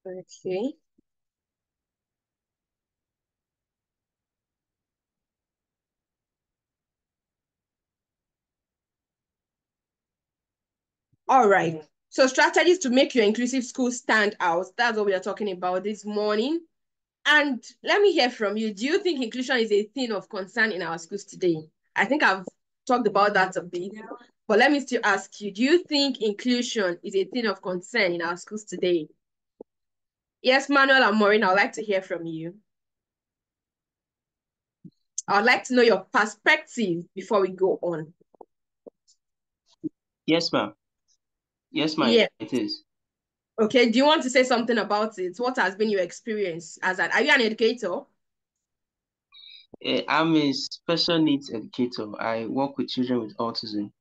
Okay. All right. So strategies to make your inclusive school stand out. That's what we are talking about this morning. And let me hear from you. Do you think inclusion is a thing of concern in our schools today? I think I've talked about that a bit, but let me still ask you, do you think inclusion is a thing of concern in our schools today? Yes, Manuel and Maureen, I'd like to hear from you. I'd like to know your perspective before we go on. Yes, ma'am. Yes, ma'am, Yeah. it is. Okay. Do you want to say something about it? What has been your experience as an, are you an educator? I'm a special needs educator. I work with children with autism.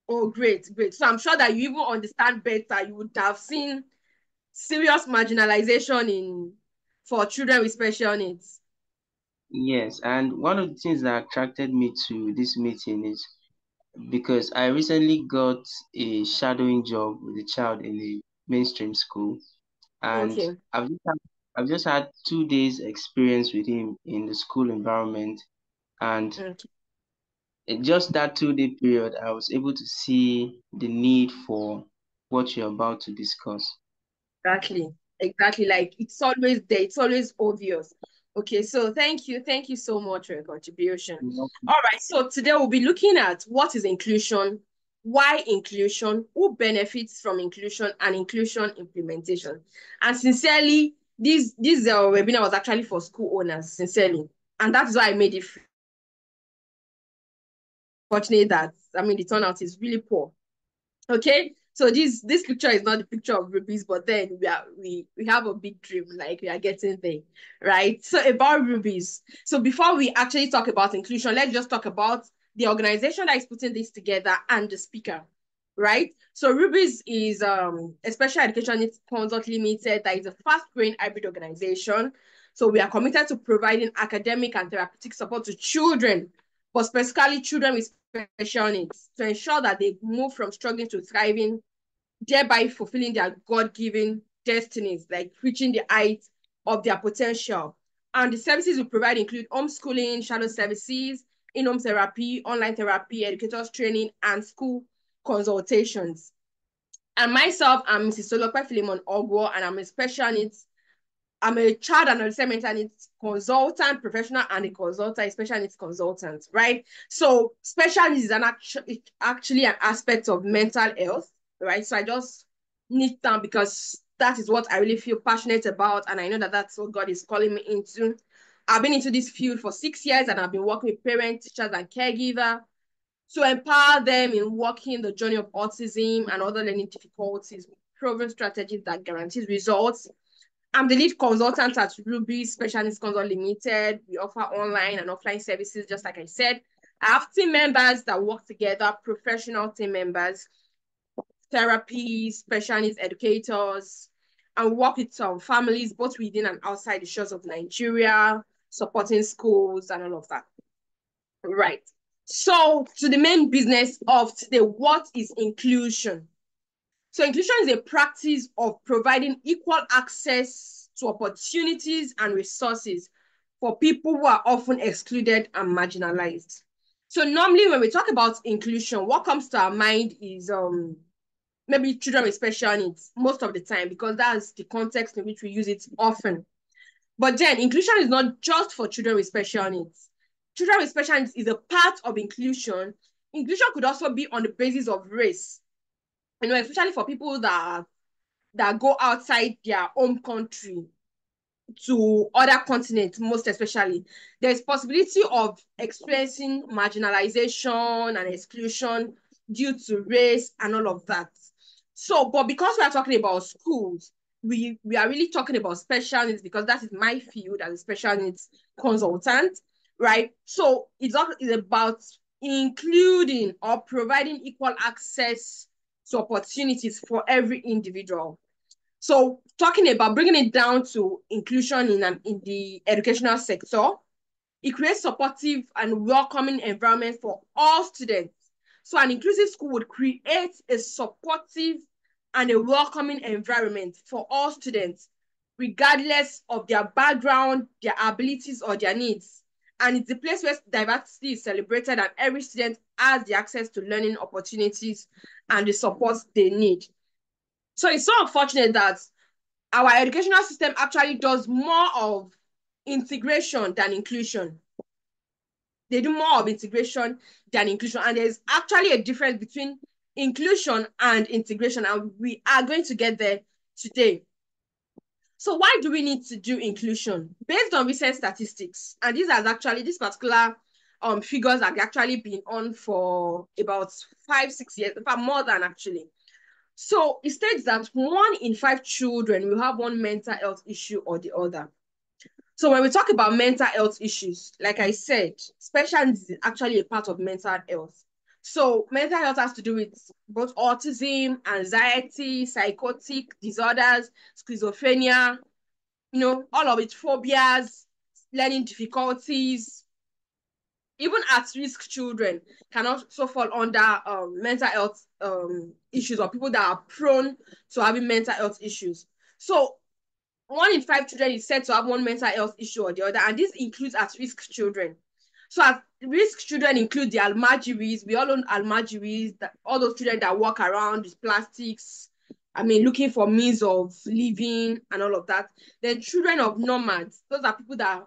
Oh, great, great. So I'm sure that you even understand better. You would have seen serious marginalization in for children with special needs. Yes, and one of the things that attracted me to this meeting is because I recently got a shadowing job with a child in a mainstream school, and Okay. I've just had 2 days experience with him in the school environment, and Okay. in just that 2 day period, I was able to see the need for what you're about to discuss. Exactly. Exactly. Like it's always there. It's always obvious. Okay, so thank you. Thank you so much for your contribution. All right, so today we'll be looking at what is inclusion, why inclusion, who benefits from inclusion, and inclusion implementation. And sincerely, this webinar was actually for school owners, sincerely. And that's why I made it free. Fortunate that, I mean, the turnout is really poor. Okay, so this picture is not the picture of rubies, but then we have a big dream, like we are getting there, right? So about rubies. So before we actually talk about inclusion, let's just talk about the organization that is putting this together and the speaker, right? So rubies is a special education consult limited that is a fast-growing hybrid organization. So we are committed to providing academic and therapeutic support to children, but specifically children with special needs, to ensure that they move from struggling to thriving, thereby fulfilling their God-given destinies, like reaching the height of their potential. And the services we provide include homeschooling, shadow services, in-home therapy, online therapy, educators training, and school consultations. And myself, I'm Mrs. Solokwe Philemon Ogwo, and I'm a child and adolescent mental needs consultant, professional, and a consultant, a special needs consultant, right? So special needs is actually an aspect of mental health, right? So I just need them because that is what I really feel passionate about, and I know that that's what God is calling me into. I've been into this field for 6 years, and I've been working with parents, teachers, and caregivers to empower them in walking the journey of autism and other learning difficulties with proven strategies that guarantees results. I'm the lead consultant at Ruby Specialist Consult Limited. We offer online and offline services, just like I said. I have team members that work together, professional team members, therapists, specialist educators, and work with some families both within and outside the shores of Nigeria, supporting schools and all of that. Right. So, to the main business of today, what is inclusion? So inclusion is a practice of providing equal access to opportunities and resources for people who are often excluded and marginalized. So normally when we talk about inclusion, what comes to our mind is maybe children with special needs most of the time because that's the context in which we use it often. But then inclusion is not just for children with special needs. Children with special needs is a part of inclusion. Inclusion could also be on the basis of race, especially for people that go outside their home country to other continents, most especially. There's possibility of experiencing marginalization and exclusion due to race and all of that. So, but because we are talking about schools, we are really talking about special needs because that is my field as a special needs consultant, right? So it's about including or providing equal access to opportunities for every individual. So talking about bringing it down to inclusion in the educational sector, it creates supportive and welcoming environment for all students. So an inclusive school would create a supportive and a welcoming environment for all students, regardless of their background, their abilities, or their needs. And it's a place where diversity is celebrated and every student has the access to learning opportunities and the support they need. So it's so unfortunate that our educational system actually does more of integration than inclusion. They do more of integration than inclusion. And there's actually a difference between inclusion and integration. And we are going to get there today. So why do we need to do inclusion? Based on recent statistics, and these particular figures have actually been on for about 5, 6 years, in fact, more than actually. So it states that 1 in 5 children will have one mental health issue or the other. So when we talk about mental health issues, like I said, special needs is actually a part of mental health. So mental health has to do with both autism, anxiety, psychotic disorders, schizophrenia, all of it, phobias, learning difficulties. Even at-risk children can also fall under mental health issues, or people that are prone to having mental health issues. So 1 in 5 children is said to have one mental health issue or the other, and this includes at-risk children. So at-risk children include the Almajiris. We all know Almajiris, all those children that walk around with plastics, looking for means of living and all of that. Then children of nomads, those are people that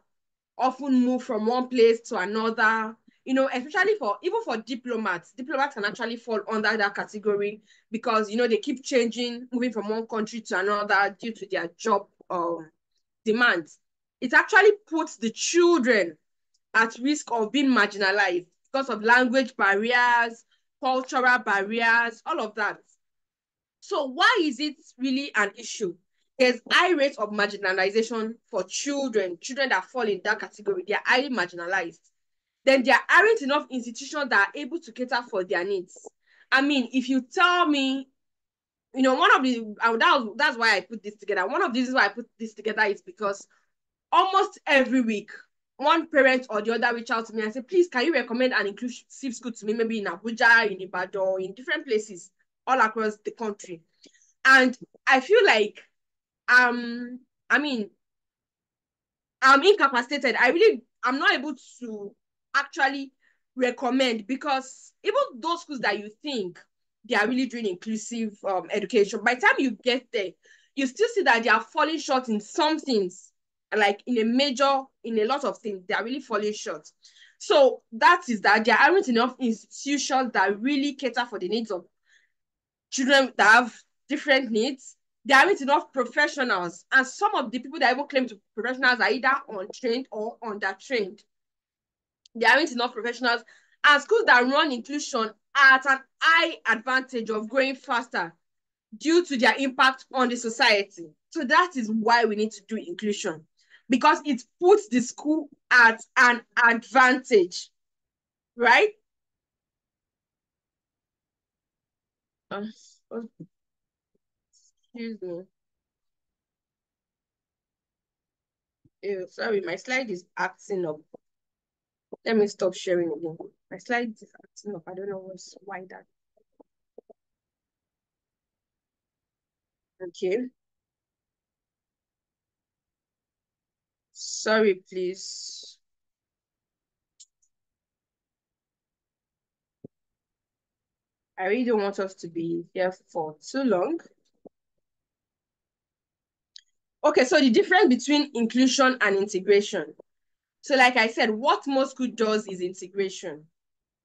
often move from one place to another, especially even for diplomats. Diplomats can actually fall under that category because, they keep changing, moving from one country to another due to their job demands. It actually puts the children at risk of being marginalized because of language barriers, cultural barriers, all of that. So why is it really an issue? There's high rate of marginalization for children that fall in that category. They are highly marginalized. Then there aren't enough institutions that are able to cater for their needs. If you tell me, one of the, that's why I put this together. One of the reasons why I put this together is because almost every week, one parent or the other reach out to me and say, please, can you recommend an inclusive school to me, maybe in Abuja, in Ibadan, in different places all across the country. And I feel like, um, I mean, I'm incapacitated. I'm not able to actually recommend, because even those schools that you think they are really doing inclusive education, by the time you get there, you still see that they are falling short in some things, like in a lot of things, they are really falling short. So that is that there aren't enough institutions that really cater for the needs of children that have different needs. There aren't enough professionals, and some of the people that even claim to be professionals are either untrained or undertrained. There aren't enough professionals, and schools that run inclusion are at an high advantage of growing faster due to their impact on the society. So that is why we need to do inclusion, because it puts the school at an advantage, right? Uh, excuse me. Ew, sorry, my slide is acting up. Let me stop sharing again. My slide is acting up. I don't know why that. Okay. Sorry, please. I really don't want us to be here for too long. Okay, so the difference between inclusion and integration. So like I said, what most school does is integration.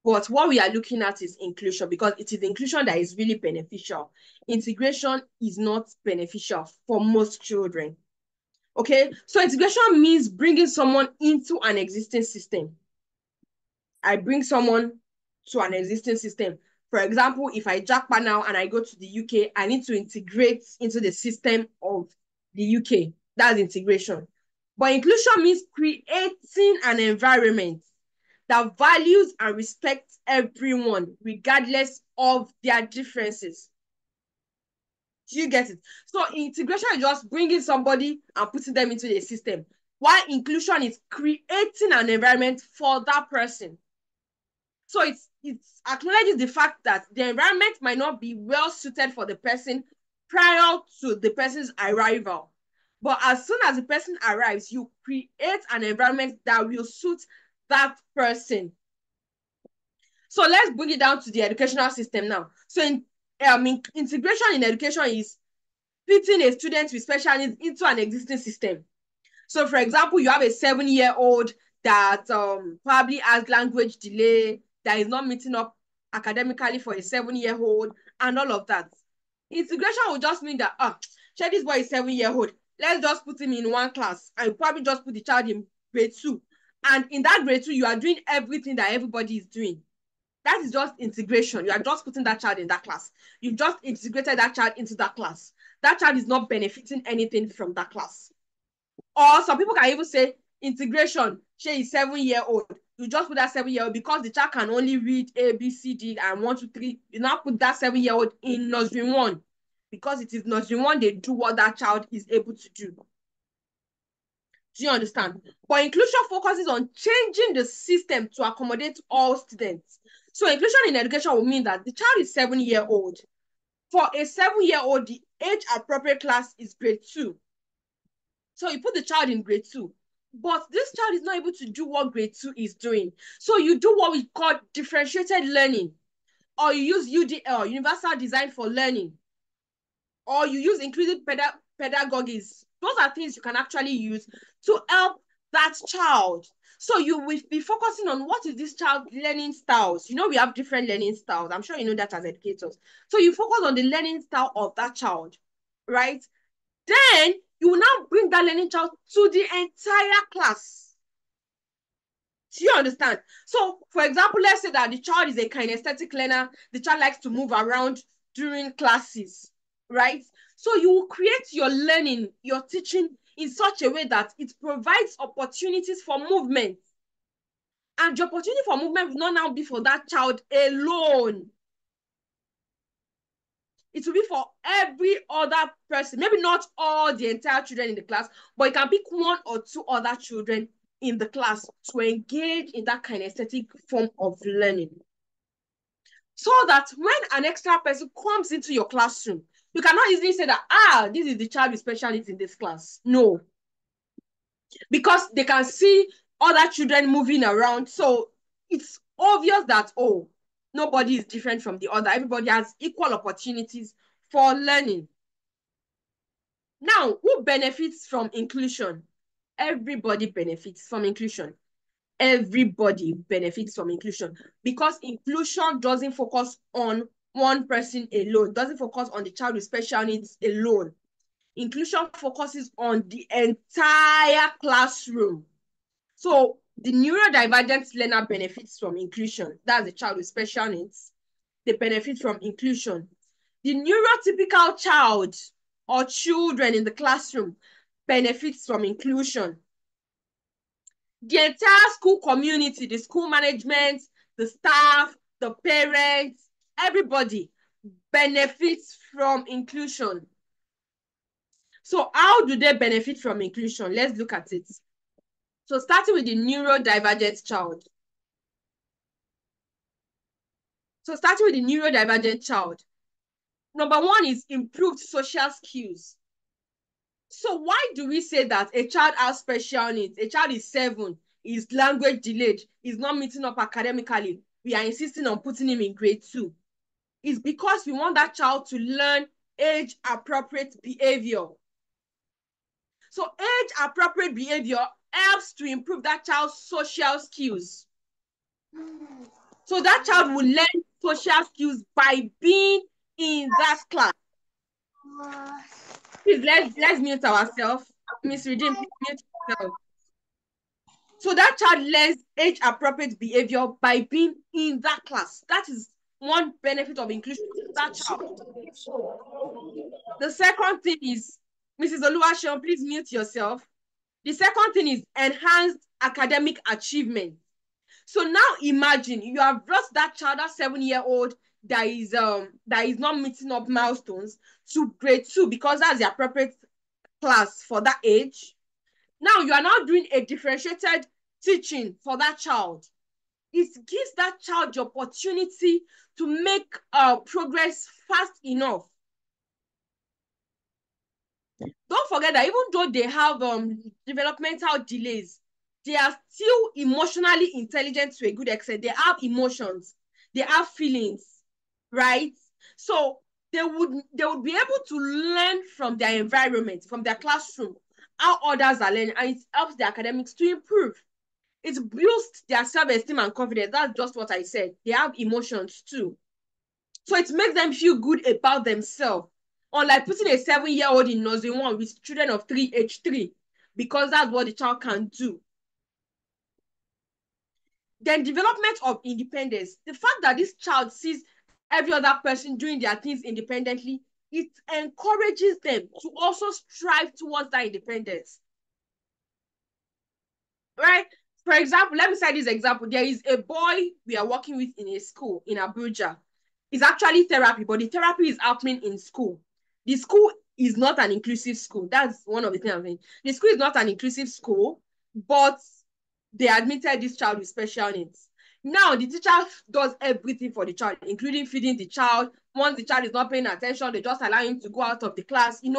But what we are looking at is inclusion, because it is inclusion that is really beneficial. Integration is not beneficial for most children. Okay, so integration means bringing someone into an existing system. I bring someone to an existing system. For example, if I jackpot now and I go to the UK, I need to integrate into the system of the UK. That's integration. But inclusion means creating an environment that values and respects everyone, regardless of their differences. Do you get it? So integration is just bringing somebody and putting them into the system, while inclusion is creating an environment for that person. So it acknowledges the fact that the environment might not be well suited for the person, prior to the person's arrival. But as soon as the person arrives, you create an environment that will suit that person. So let's bring it down to the educational system now. So integration in education is fitting a student with special needs into an existing system. So, for example, you have a 7-year-old that probably has language delay, that is not meeting up academically for a 7-year-old, and all of that. Integration will just mean that, share this boy is 7-year-old. Let's just put him in one class, and probably just put the child in grade 2. And in that grade 2, you are doing everything that everybody is doing. That is just integration. You are just putting that child in that class. You've just integrated that child into that class. That child is not benefiting anything from that class. Or some people can even say integration. She is 7-year-old. You just put that 7-year-old because the child can only read A, B, C, D, and 1, 2, 3. You now put that 7-year-old in nursery 1 because it is nursery 1. They do what that child is able to do. Do you understand? But inclusion focuses on changing the system to accommodate all students. So inclusion in education will mean that the child is 7-year-old. For a 7-year-old, the age appropriate class is grade 2. So you put the child in grade 2, but this child is not able to do what grade 2 is doing. So you do what we call differentiated learning, or you use UDL, Universal Design for Learning, or you use inclusive pedagogies. Those are things you can actually use to help that child. So you will be focusing on what is this child learning styles. You know, we have different learning styles. I'm sure you know that as educators. So you focus on the learning style of that child, right? Then you will now bring that learning child to the entire class. Do you understand? So, for example, let's say that the child is a kinesthetic learner. The child likes to move around during classes, right? So you will create your learning, your teaching in such a way that it provides opportunities for movement. And the opportunity for movement will not now be for that child alone. It will be for every other person. Maybe not all the entire children in the class, but you can pick 1 or 2 other children in the class to engage in that kinesthetic form of learning. So that when an extra person comes into your classroom, you cannot easily say that, this is the child with special needs in this class. No. Because they can see other children moving around. So it's obvious that, nobody is different from the other. Everybody has equal opportunities for learning. Now, who benefits from inclusion? Everybody benefits from inclusion. Everybody benefits from inclusion because inclusion doesn't focus on one person alone, doesn't focus on the child with special needs alone. Inclusion focuses on the entire classroom. So the neurodivergent learner benefits from inclusion. That's the child with special needs. They benefit from inclusion. The neurotypical child or children in the classroom benefits from inclusion. The entire school community, the school management, the staff, the parents, everybody benefits from inclusion. So how do they benefit from inclusion? Let's look at it. So starting with the neurodivergent child. Number 1 is improved social skills. So why do we say that a child has special needs? A child is 7, is language delayed, is not meeting up academically. We are insisting on putting him in grade 2. It's because we want that child to learn age-appropriate behavior. So age-appropriate behavior helps to improve that child's social skills. So that child will learn social skills by being in that class. Please, let's mute ourselves. Miss Redeem, please mute yourself. So that child learns age-appropriate behavior by being in that class. That is one benefit of inclusion to that child. The second thing is, Mrs. Oluwaseun, please mute yourself. The second thing is enhanced academic achievement. So now imagine you have brought that child, that 7-year-old that is not meeting up milestones, to grade 2 because that's the appropriate class for that age. Now you are now doing a differentiated teaching for that child. It gives that child the opportunity to make progress fast enough. Don't forget that even though they have developmental delays, they are still emotionally intelligent to a good extent. They have emotions, they have feelings, right? So they would be able to learn from their environment, from their classroom, how others are learning, and it helps their academics to improve. It builds their self-esteem and confidence. That's just what I said. They have emotions too. So it makes them feel good about themselves. Unlike putting a 7-year-old in nursery one with children of three, age 3, because that's what the child can do. Then development of independence. The fact that this child sees every other person doing their things independently, it encourages them to also strive towards that independence. Right? For example, let me cite this example. There is a boy we are working with in a school in Abuja. It's actually therapy, but the therapy is happening in school. The school is not an inclusive school. That's one of the things I'm saying. The school is not an inclusive school, but they admitted this child with special needs. Now the teacher does everything for the child, including feeding the child. Once the child is not paying attention, they just allow him to go out of the class. The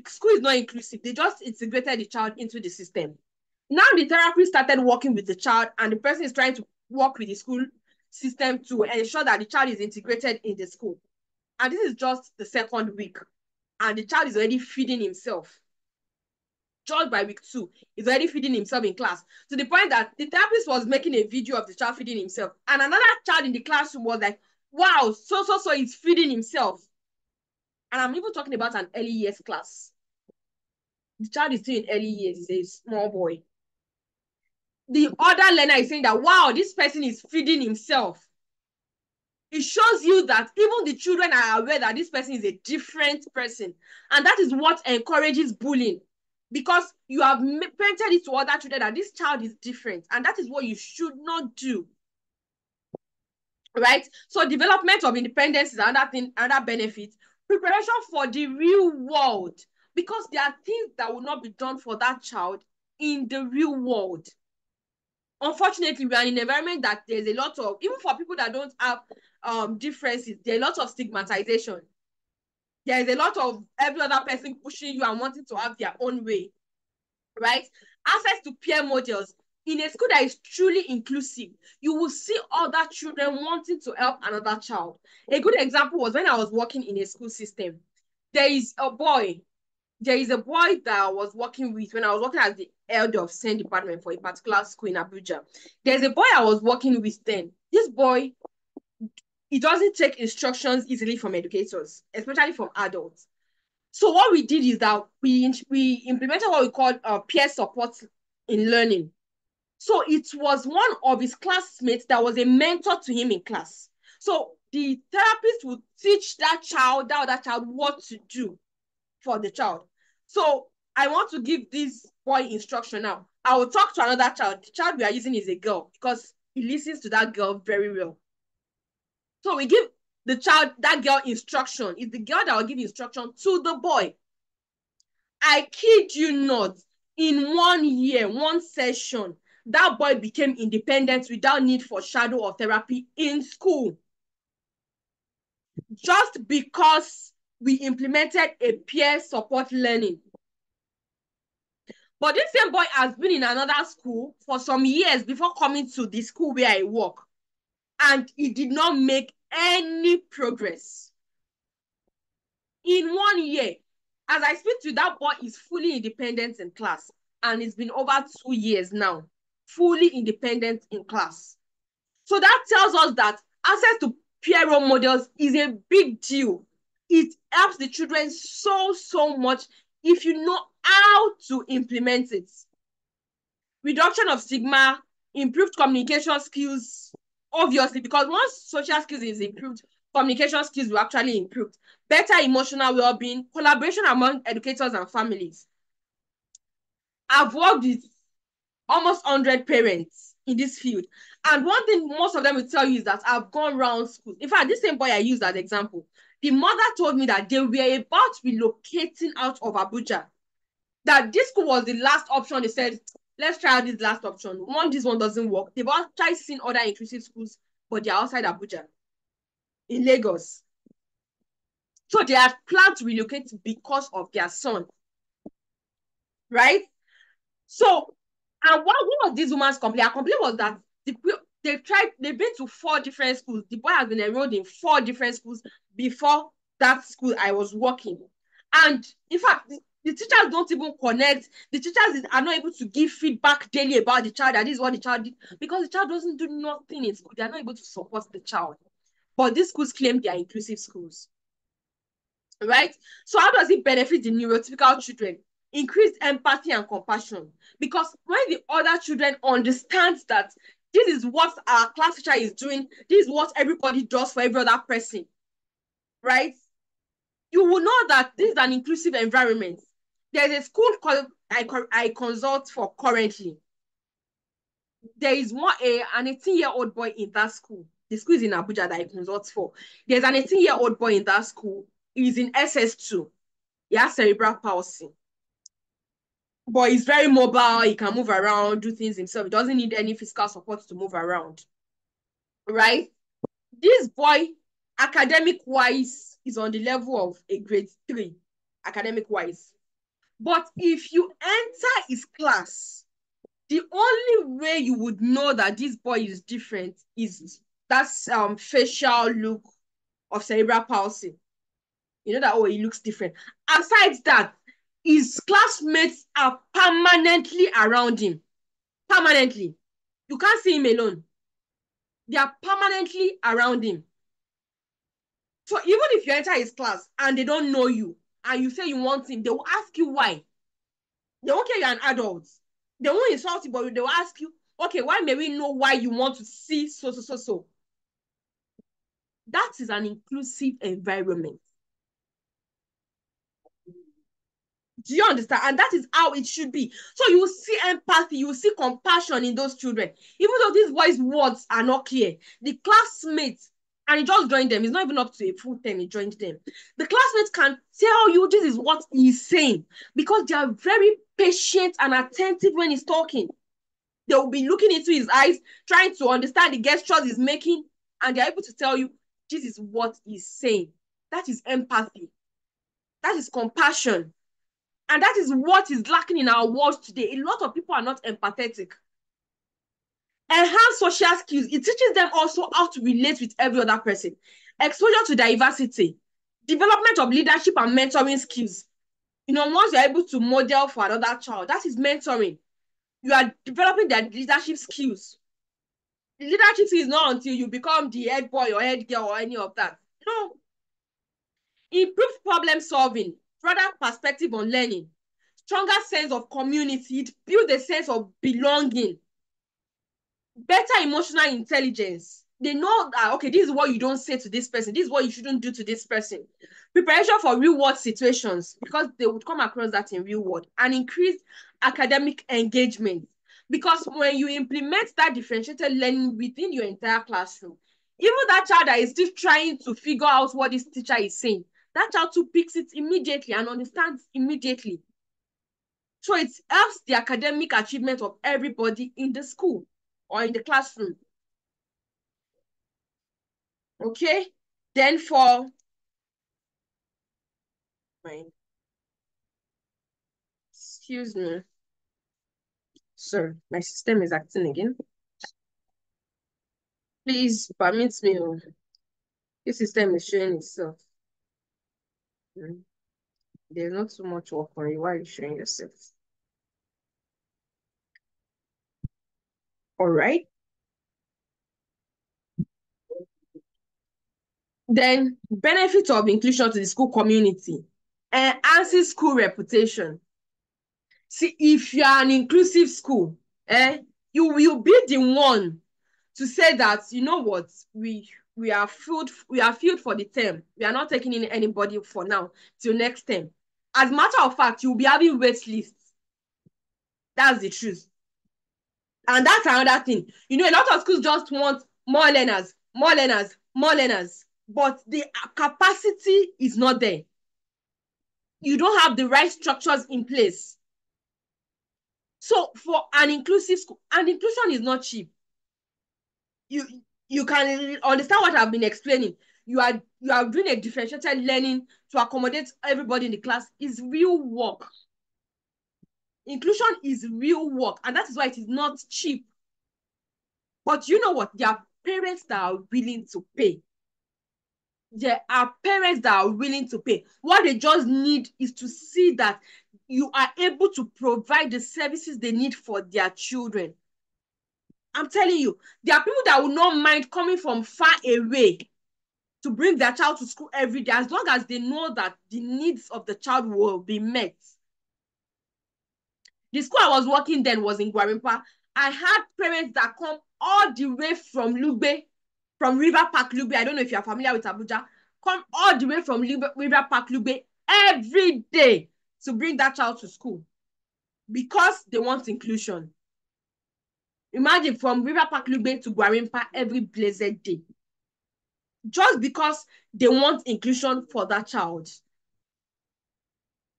school is not inclusive. They just integrated the child into the system. Now the therapist started working with the child, and the person is trying to work with the school system to ensure that the child is integrated in the school. And this is just the second week, and the child is already feeding himself. Just by week 2, he's already feeding himself in class, to the point that the therapist was making a video of the child feeding himself, and another child in the classroom was like, wow, so he's feeding himself. And I'm even talking about an early years class. The child is still in early years, he's a small boy. The other learner is saying that, wow, this person is feeding himself. It shows you that even the children are aware that this person is a different person. And that is what encourages bullying. Because you have painted it to other children that this child is different. And that is what you should not do. Right? So development of independence is another thing, another benefit. Preparation for the real world. Because there are things that will not be done for that child in the real world. Unfortunately, we are in an environment that there's a lot of, even for people that don't have differences, there's a lot of stigmatization. There's a lot of every other person pushing you and wanting to have their own way, right? Access to peer models. In a school that is truly inclusive, you will see other children wanting to help another child. A good example was when I was working in a school system. There is a boy that I was working with when I was working as the elder of SEND department for a particular school in Abuja. There's a boy I was working with then. This boy, he doesn't take instructions easily from educators, especially from adults. So what we did is that we implemented what we call peer support in learning. So it was one of his classmates that was a mentor to him in class. So the therapist would teach that other child, what to do for the child. So I want to give this boy instruction now. I will talk to another child. The child we are using is a girl because he listens to that girl very well. So we give the child, that girl, instruction. It's the girl that will give instruction to the boy. I kid you not, in 1 year, one session, that boy became independent without need for shadow or therapy in school. Just because we implemented a peer support learning. But this same boy has been in another school for some years before coming to the school where I work. And he did not make any progress. In 1 year, as I speak to you, that boy is fully independent in class. And it's been over 2 years now, fully independent in class. So that tells us that access to peer role models is a big deal. It helps the children so much if you know how to implement it. Reduction of stigma, improved communication skills, obviously, because once social skills is improved, communication skills will actually improve. Better emotional well-being, collaboration among educators and families. I've worked with almost 100 parents in this field. And one thing most of them will tell you is that I've gone around schools. In fact, this same boy I used as an example, the mother told me that they were about relocating out of Abuja, that this school was the last option. They said, let's try out this last option. Once this one doesn't work, they've actually seen other inclusive schools, but they're outside Abuja, in Lagos. So they had planned to relocate because of their son, right? So, and one of these woman's complaint, her complaint was that they've been to 4 different schools. The boy has been enrolled in 4 different schools before that school I was working. And in fact, the teachers don't even connect. The teachers are not able to give feedback daily about the child, that this is what the child did, because the child doesn't do nothing in school. They are not able to support the child. But these schools claim they are inclusive schools, right? So how does it benefit the neurotypical children? Increased empathy and compassion. Because when the other children understand that this is what our class teacher is doing, this is what everybody does for every other person, right? You will know that this is an inclusive environment. There's a school called I consult for currently. There is an 18-year-old boy in that school. The school is in Abuja that I consult for. There's an 18-year-old boy in that school. He's in SS2. He has cerebral palsy. But he's very mobile. He can move around, do things himself. He doesn't need any physical support to move around, right? This boy, academic wise, is on the level of a grade 3, academic wise. But if you enter his class, the only way you would know that this boy is different is that facial look of cerebral palsy. You know that, oh, he looks different. Aside that, his classmates are permanently around him. Permanently. You can't see him alone. They are permanently around him. So even if you enter his class and they don't know you and you say you want him, they will ask you why. They won't care you're an adult. They won't insult you, but they will ask you, okay, why may we know why you want to see so? That is an inclusive environment. Do you understand? And that is how it should be. So you will see empathy, you will see compassion in those children. Even though these boys' words are not clear, the classmates, and he just joined them, he's not even up to a full term, he joined them. The classmates can tell you this is what he's saying because they are very patient and attentive when he's talking. They will be looking into his eyes, trying to understand the gestures he's making, and they're able to tell you this is what he's saying. That is empathy. That is compassion. And that is what is lacking in our world today. A lot of people are not empathetic. Enhance social skills. It teaches them also how to relate with every other person. Exposure to diversity. Development of leadership and mentoring skills. You know, once you're able to model for another child, that is mentoring. You are developing their leadership skills. The leadership is not until you become the head boy or head girl or any of that. No. Improve problem solving. Broader perspective on learning. Stronger sense of community. It builds a sense of belonging. Better emotional intelligence. They know that, okay, this is what you don't say to this person. This is what you shouldn't do to this person. Preparation for real world situations, because they would come across that in real world. And increase academic engagement. Because when you implement that differentiated learning within your entire classroom, even that child that is still trying to figure out what this teacher is saying, that child too picks it immediately and understands immediately. So it helps the academic achievement of everybody in the school or in the classroom. Okay? Then for excuse me. Sorry, my system is acting again. Please permit me. This system is showing itself. There's not too much work on you. Why are you showing yourself? All right. Then benefits of inclusion to the school community. Enhances school reputation. See, if you are an inclusive school, you will be the one to say that, you know what, we are filled for the term. We are not taking in anybody for now till next term. As a matter of fact, you'll be having wait lists. That's the truth. And that's another thing. You know, a lot of schools just want more learners, more learners, more learners, but the capacity is not there. You don't have the right structures in place. So for an inclusive school, and inclusion is not cheap. You can understand what I've been explaining. you are doing a differentiated learning to accommodate everybody in the class is real work. Inclusion is real work, and that is why it is not cheap. But you know what? There are parents that are willing to pay. There are parents that are willing to pay. What they just need is to see that you are able to provide the services they need for their children. I'm telling you, there are people that will not mind coming from far away to bring their child to school every day, as long as they know that the needs of the child will be met. The school I was working then was in Gwarimpa. I had parents that come all the way from Lugbe, from River Park Lugbe. I don't know if you're familiar with Abuja. Come all the way from River Park Lugbe every day to bring that child to school because they want inclusion. Imagine from River Park Lugbe to Gwarimpa every blessed day. Just because they want inclusion for that child.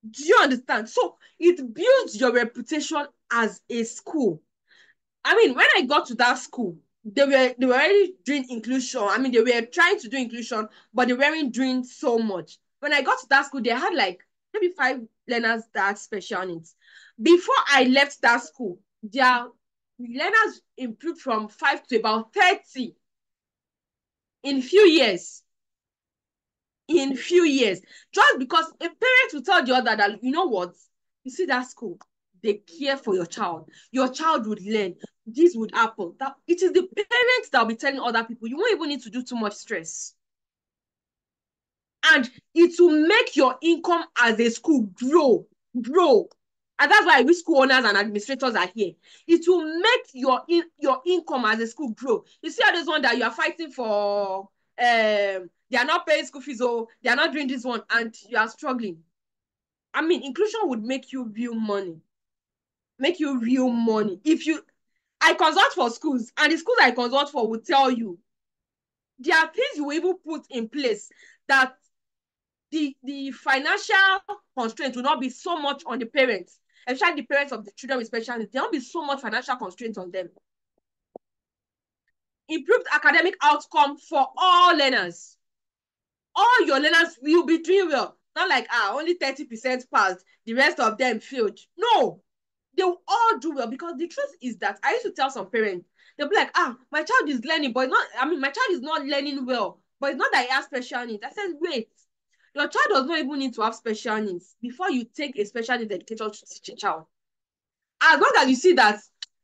Do you understand? So it builds your reputation as a school. I mean, when I got to that school, they were already doing inclusion. I mean, they were trying to do inclusion, but they weren't doing so much. When I got to that school, they had like maybe 5 learners that had special needs. Before I left that school, their learners improved from 5 to about 30 in few years. In few years, just because a parent will tell the other that, you know what, you see that school, they care for your child would learn, this would happen, that it is the parents that will be telling other people. You won't even need to do too much stress, and it will make your income as a school grow. And that's why we school owners and administrators are here. It will make your income as a school grow. You see all those ones that you are fighting for, they are not paying school fees, or they are not doing this one, and you are struggling. I mean, inclusion would make you real money. Make you real money. I consult for schools, and the schools I consult for will tell you there are things you will even put in place that the financial constraint will not be so much on the parents, especially the parents of the children with special needs. There won't be so much financial constraint on them. Improved academic outcome for all learners. All your learners will be doing well. Not like, only 30% passed, the rest of them failed. No, they will all do well, because the truth is that I used to tell some parents, they'll be like, my child is learning, but not, I mean, my child is not learning well, but it's not that he has special needs. I said, wait, your child does not even need to have special needs before you take a special needs educator to teach a child. As long as you see that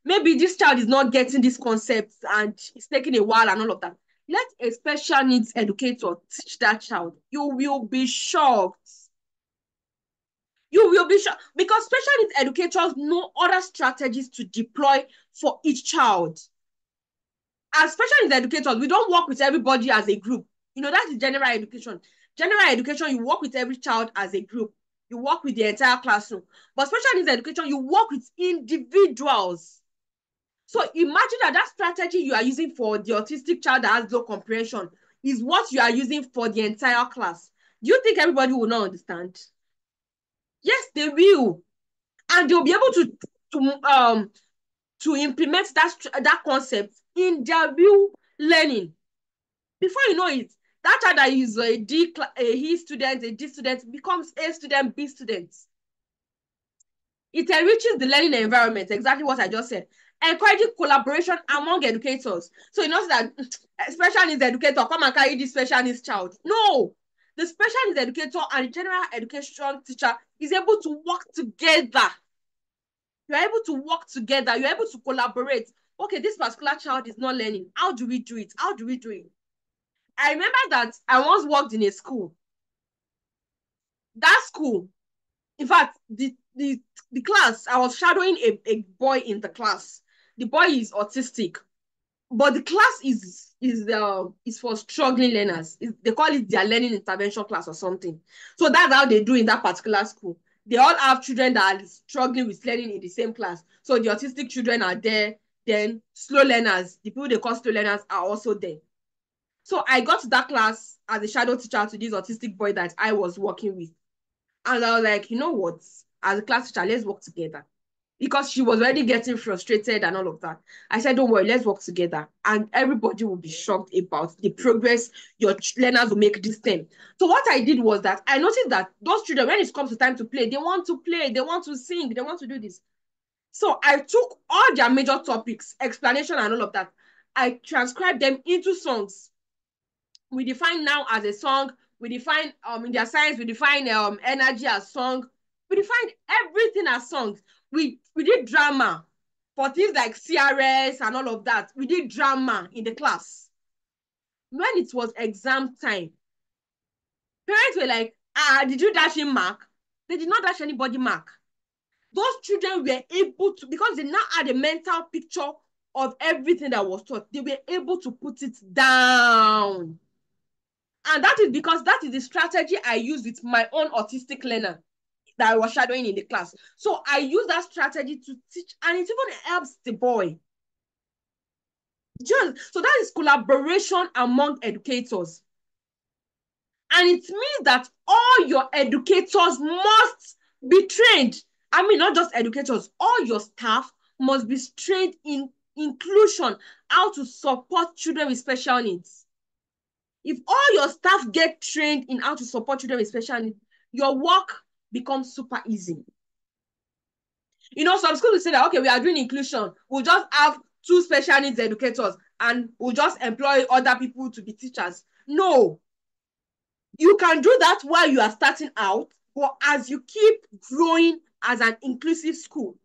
maybe this child is not getting this concept and it's taking a while and all of that, let a special needs educator teach that child. You will be shocked. You will be shocked, because special needs educators know other strategies to deploy for each child. As special needs educators, we don't work with everybody as a group. That is general education. General education, you work with every child as a group. You work with the entire classroom. But special needs education, you work with individuals. So imagine that strategy you are using for the autistic child that has low comprehension is what you are using for the entire class. Do you think everybody will not understand? Yes, they will. And they'll be able to implement that concept in their real learning. Before you know it, that child that is a E student, a D student, becomes A student, B student. It enriches the learning environment, exactly what I just said. Encouraging collaboration among educators. So you know that special needs educator, come and carry this special needs child. No, the special needs educator and the general education teacher is able to work together. You're able to work together. You're able to collaborate. Okay, this particular child is not learning. How do we do it? How do we do it? I remember that I once worked in a school. That school, in fact, the class, I was shadowing a boy in the class. The boy is autistic, but the class is for struggling learners. They call it their learning intervention class or something. So that's how they do in that particular school. They all have children that are struggling with learning in the same class. So the autistic children are there. Then slow learners, the people they call slow learners, are also there. So I got to that class as a shadow teacher to this autistic boy that I was working with. And I was like, you know what? As a class teacher, let's work together. because she was already getting frustrated and all of that. I said, don't worry, let's work together. And everybody will be shocked about the progress your learners will make this term. So what I did was that I noticed that those children, when it comes to time to play, they want to play, they want to sing, they want to do this. So I took all their major topics, explanation and all of that. I transcribed them into songs. We define now as a song. We define in their science, we define energy as song. We define everything as songs. We did drama for things like CRS and all of that. We did drama in the class. When it was exam time, parents were like, did you dash him mark? They did not dash anybody mark. Those children were able to, because they now had a mental picture of everything that was taught, they were able to put it down. And that is because that is the strategy I use with my own autistic learner that I was shadowing in the class. So I use that strategy to teach, and it even helps the boy. So that is collaboration among educators. And it means that all your educators must be trained. I mean, not just educators, all your staff must be trained in inclusion, how to support children with special needs. If all your staff get trained in how to support children with special needs, your work becomes super easy. You know, some schools will say that, okay, we are doing inclusion. We'll just have 2 special needs educators and we'll just employ other people to be teachers. No. You can do that while you are starting out, but as you keep growing as an inclusive school,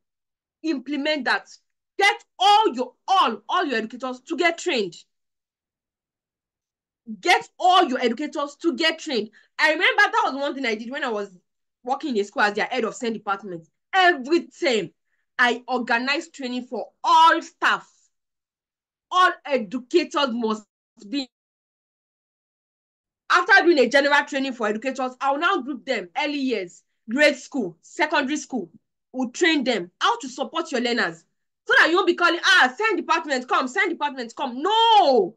implement that. Get all your educators to get trained. Get all your educators to get trained. I remember that was one thing I did when I was working in a school as their head of SEND department. Every time I organized training for all staff. All educators must be. After doing a general training for educators, I'll now group them early years, grade school, secondary school. We'll train them how to support your learners. So that you won't be calling, SEND department, come, SEND department, come. No.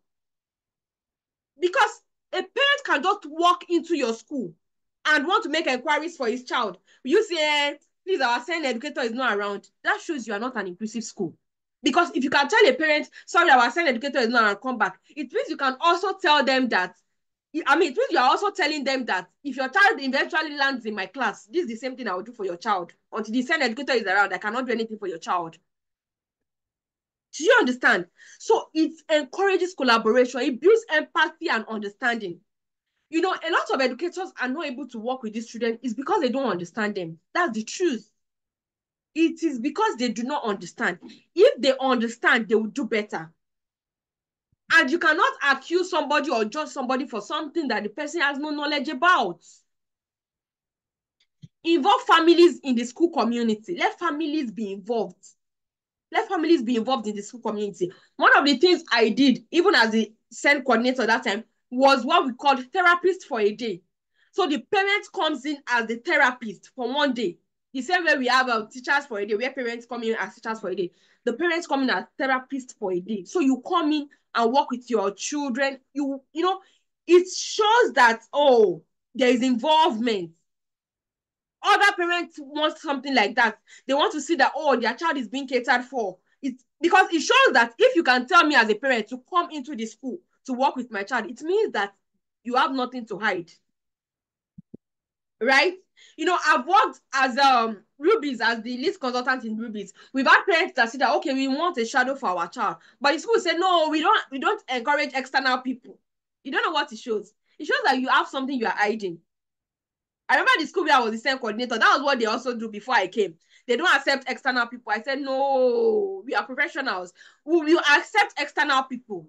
Because a parent can just walk into your school and want to make inquiries for his child. You say, please, our SEND educator is not around. That shows you are not an inclusive school. Because if you can tell a parent, sorry, our SEND educator is not around, come back, it means you can also tell them that, it means you are also telling them that if your child eventually lands in my class, this is the same thing I will do for your child. Until the SEND educator is around, I cannot do anything for your child. Do you understand? So it encourages collaboration. It builds empathy and understanding. You know, a lot of educators are not able to work with these students is because they don't understand them. That's the truth. It is because they do not understand. If they understand, they will do better. And you cannot accuse somebody or judge somebody for something that the person has no knowledge about. Involve families in the school community. Let families be involved. Let families be involved in the school community. One of the things I did, even as the SEND coordinator that time, was what we called therapist for a day. So the parent comes in as the therapist for one day. The same way we have teachers for a day, where parents come in as teachers for a day. The parents come in as therapists for a day. So you come in and work with your children. You know, it shows that, oh, there is involvement. Other parents want something like that. They want to see that, oh, their child is being catered for. It's because it shows that if you can tell me as a parent to come into the school to work with my child, it means that you have nothing to hide. Right? You know, I've worked as Ruby's, as the lead consultant in Ruby's. We've had parents that say that, okay, we want a shadow for our child. But the school said, no, we don't encourage external people. You don't know what it shows. It shows that you have something you are hiding. I remember the school where I was the SEND coordinator. That was what they also do before I came. They don't accept external people. I said, no, we are professionals. We will accept external people.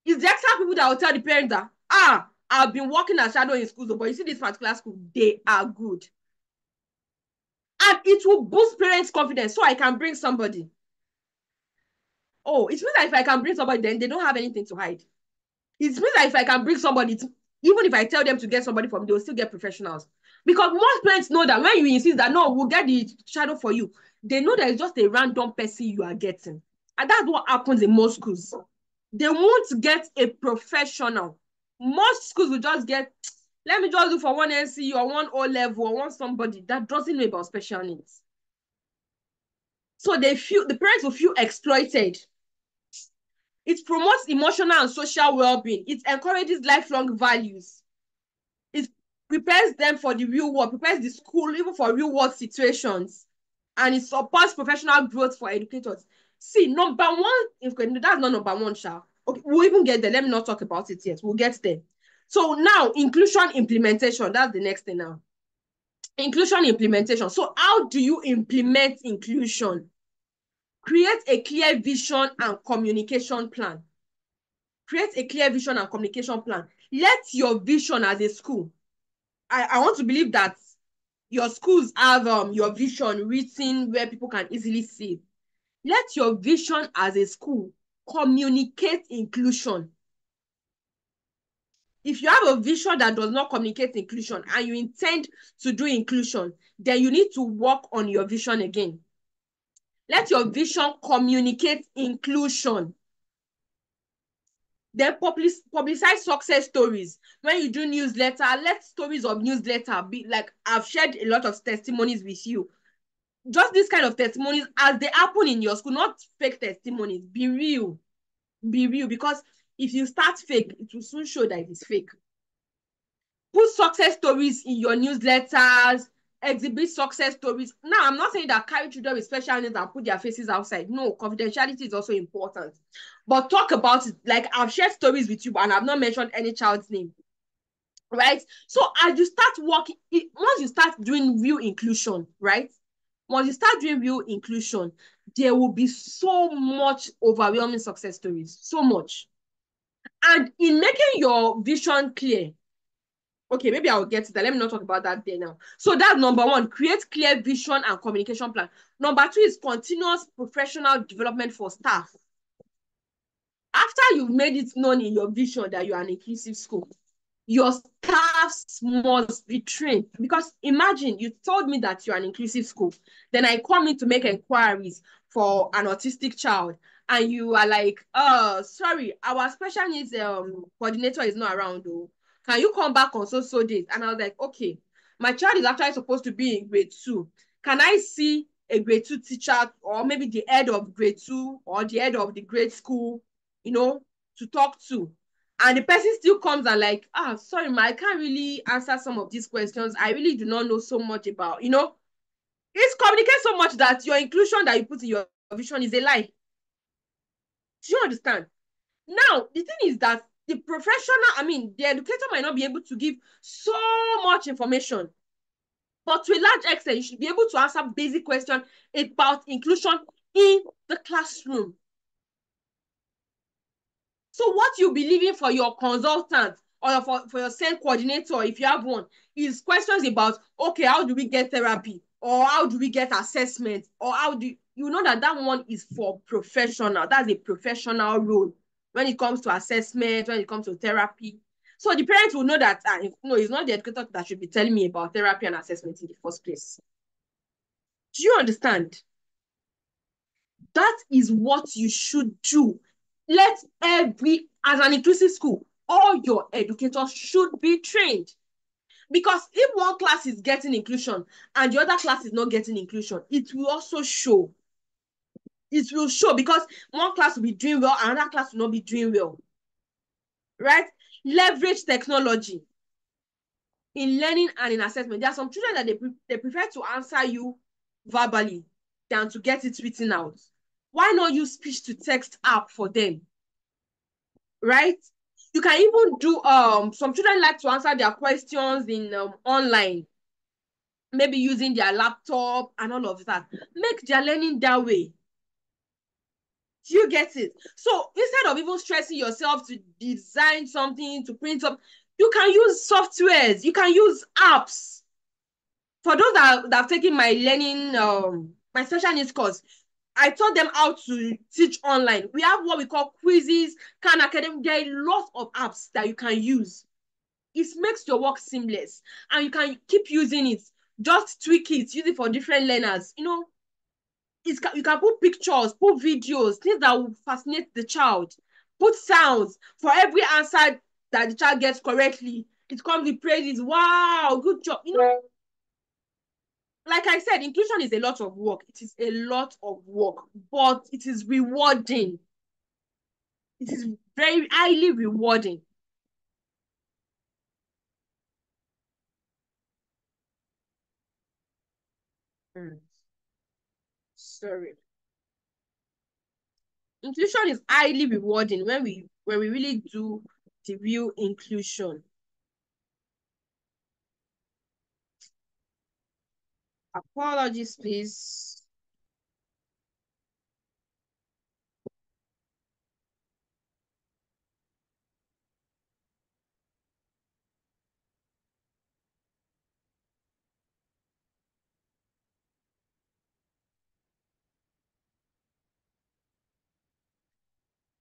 It's the external people that will tell the parents that, I've been working as shadow in schools, but you see this particular school, they are good. And it will boost parents' confidence so I can bring somebody. Oh, it means that if I can bring somebody, then they don't have anything to hide. It means that if I can bring somebody, even if I tell them to get somebody from, they will still get professionals. Because most parents know that when you insist that, no, we'll get the shadow for you, they know that it's just a random person you are getting. And that's what happens in most schools. They won't get a professional. Most schools will just get, let me just do for one NC or one O level or one somebody that doesn't know about special needs. So the parents will feel exploited. It promotes emotional and social well-being. It encourages lifelong values. It prepares them for the real world, prepares the school even for real world situations, and it supports professional growth for educators. See, number one, if that's not number one, Sha. Okay, we'll even get there. Let me not talk about it yet. We'll get there. So now, inclusion implementation. That's the next thing now. Inclusion implementation. So how do you implement inclusion? Create a clear vision and communication plan. Create a clear vision and communication plan. Let your vision as a school. I want to believe that your schools have your vision written where people can easily see. Let your vision as a school communicate inclusion. If you have a vision that does not communicate inclusion and you intend to do inclusion, then you need to work on your vision again. Let your vision communicate inclusion. Then publicize success stories. When you do newsletter, let stories of newsletter be like, I've shared a lot of testimonies with you. Just this kind of testimonies as they happen in your school, not fake testimonies. Be real. Be real, because if you start fake, it will soon show that it is fake. Put success stories in your newsletters, exhibit success stories. Now, I'm not saying that carry children with special needs and put their faces outside. No, confidentiality is also important. But talk about it. Like, I've shared stories with you and I've not mentioned any child's name. Right? So as you start working, once you start doing real inclusion, right? Once you start doing real inclusion, there will be so much overwhelming success stories. So much. And in making your vision clear, okay, maybe I'll get to that. Let me not talk about that there now. So that's number one, create clear vision and communication plan. Number two is continuous professional development for staff. After you've made it known in your vision that you are an inclusive school, your staffs must be trained. Because imagine you told me that you're an inclusive school, then I come in to make inquiries for an autistic child, and you are like, oh, sorry, our special needs coordinator is not around though. Can you come back on so days? And I was like, okay, my child is actually supposed to be in grade 2. Can I see a grade 2 teacher, or maybe the head of grade 2 or the head of the grade school, to talk to? And the person still comes and like, sorry, ma, I can't really answer some of these questions. I really do not know so much about, it's communicates so much that your inclusion that you put in your vision is a lie. Do you understand? Now, the thing is that the educator might not be able to give so much information, but to a large extent, you should be able to answer basic questions about inclusion in the classroom. So what you be leaving for your consultant or for your SEND coordinator, if you have one, is questions about, okay, how do we get therapy? Or how do we get assessment? Or how do you know that one is for professional? That's a professional role when it comes to assessment, when it comes to therapy. So the parents will know that, no, it's not the educator that should be telling me about therapy and assessment in the first place. Do you understand? That is what you should do. As an inclusive school, all your educators should be trained. Because if one class is getting inclusion and the other class is not getting inclusion, it will also show. It will show because one class will be doing well, and another class will not be doing well. Right? Leverage technology in learning and in assessment. There are some children that they prefer to answer you verbally than to get it written out. Why not use speech to text app for them? Right? You can even do some children like to answer their questions in online, maybe using their laptop and all of that. Make their learning that way. Do you get it? So instead of even stressing yourself to design something, to print up, you can use softwares, you can use apps. For those that have taken my learning, my special needs course, I taught them how to teach online. We have what we call quizzes, Khan Academy. There are a lot of apps that you can use. It makes your work seamless, and you can keep using it. Just tweak it, use it for different learners. You can put pictures, put videos, things that will fascinate the child. Put sounds. For every answer that the child gets correctly, it comes with praises. Wow, good job. like I said, inclusion is a lot of work. It is a lot of work, but it is rewarding. It is very highly rewarding. Mm, sorry. Inclusion is highly rewarding when we really do the real inclusion. Apologies, please.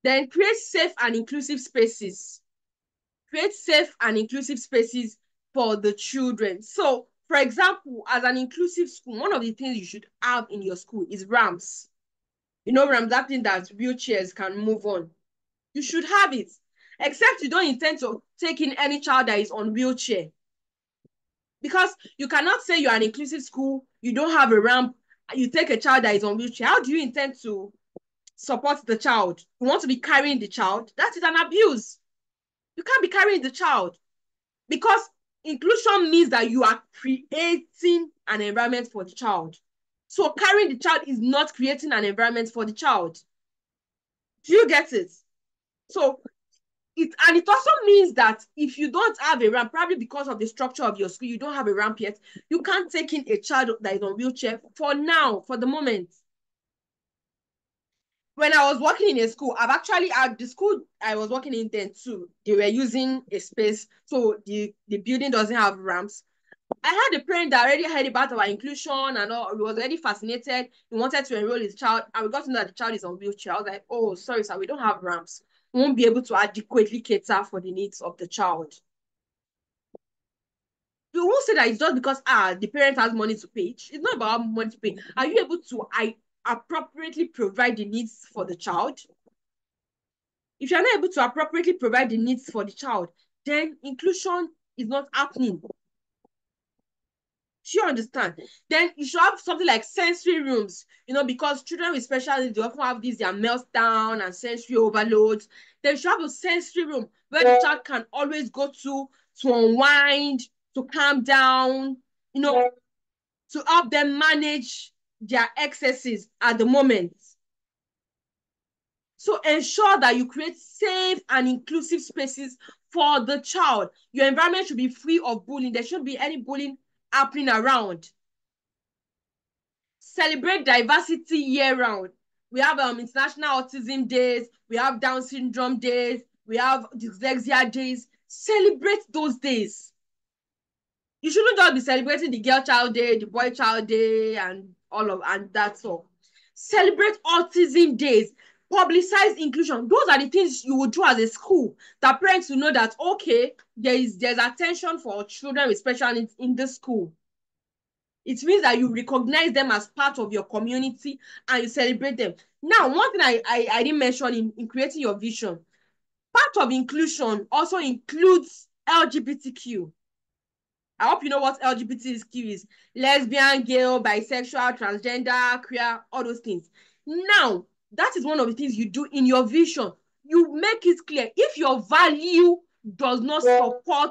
Then create safe and inclusive spaces. Create safe and inclusive spaces for the children. So, for example, as an inclusive school, one of the things you should have in your school is ramps. You know, ramps, that thing that wheelchairs can move on. You should have it. Except you don't intend to take in any child that is on wheelchair. Because you cannot say you're an inclusive school, you don't have a ramp, you take a child that is on wheelchair. How do you intend to support the child? You want to be carrying the child? That is an abuse. You can't be carrying the child because inclusion means that you are creating an environment for the child. So carrying the child is not creating an environment for the child. Do you get it? So it also means that if you don't have a ramp, probably because of the structure of your school, you don't have a ramp yet, you can't take in a child that is on wheelchair for now, for the moment. When I was working in a school, I've actually had the school I was working in then too. They were using a space, so the building doesn't have ramps. I had a parent that already heard about our inclusion and all. He was already fascinated. He wanted to enroll his child, and we got to know that the child is on wheelchair. I was like, oh, sorry, sir, we don't have ramps. We won't be able to adequately cater for the needs of the child. You won't say that it's just because the parent has money to pay. It's not about money to pay. Are you able to appropriately provide the needs for the child? If you're not able to appropriately provide the needs for the child, then inclusion is not happening. Do you understand? Then you should have something like sensory rooms, because children with special needs, they often have their meltdown and sensory overloads. They should have a sensory room where the child can always go to unwind, to calm down, you know, to help them manage their excesses at the moment. So ensure that you create safe and inclusive spaces for the child. Your environment should be free of bullying. There shouldn't be any bullying happening around. Celebrate diversity year round. We have International Autism Days, we have Down Syndrome Days, we have Dyslexia Days. Celebrate those days. You shouldn't just be celebrating the girl child day, the boy child day, and that's all. Celebrate autism days. Publicize inclusion. Those are the things you would do as a school that parents will know that okay, there's attention for children with special needs in the school. It means that you recognize them as part of your community and you celebrate them. Now, one thing I didn't mention in creating your vision, part of inclusion also includes LGBTQ. I hope you know what LGBTQ is. Lesbian, gay, bisexual, transgender, queer, all those things. Now, that is one of the things you do in your vision. You make it clear. If your value does not support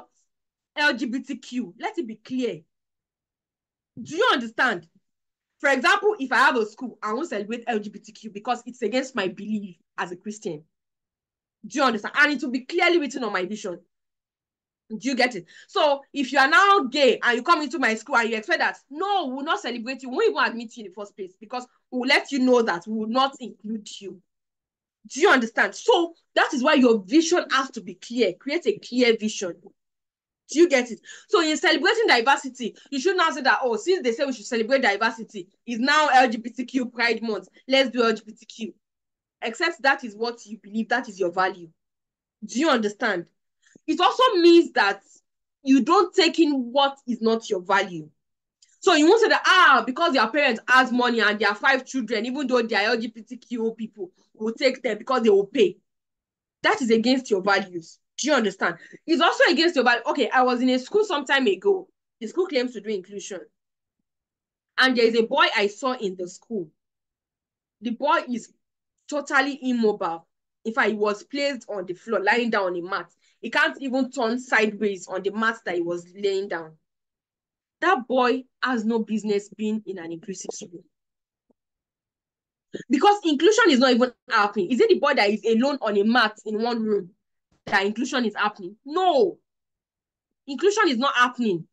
LGBTQ, let it be clear. Do you understand? For example, if I have a school, I won't celebrate LGBTQ because it's against my belief as a Christian. Do you understand? And it will be clearly written on my vision. Do you get it? So if you are now gay and you come into my school and you expect that, no, we will not celebrate you, we won't even admit you in the first place because we will let you know that we will not include you. Do you understand? So that is why your vision has to be clear. Create a clear vision. Do you get it? So in celebrating diversity, you should not say that, oh, since they say we should celebrate diversity, it's now LGBTQ Pride Month. Let's do LGBTQ. Except that is what you believe, that is your value. Do you understand? It also means that you don't take in what is not your value. So you won't say that, because your parents has money and there are 5 children, even though they are LGBTQ people, will take them because they will pay. That is against your values. Do you understand? It's also against your value. Okay, I was in a school some time ago. The school claims to do inclusion. And there's a boy I saw in the school. The boy is totally immobile. In fact, he was placed on the floor, lying down on a mat. He can't even turn sideways on the mat that he was laying down. That boy has no business being in an inclusive school. Because inclusion is not even happening. Is it the boy that is alone on a mat in one room that inclusion is happening? No. Inclusion is not happening.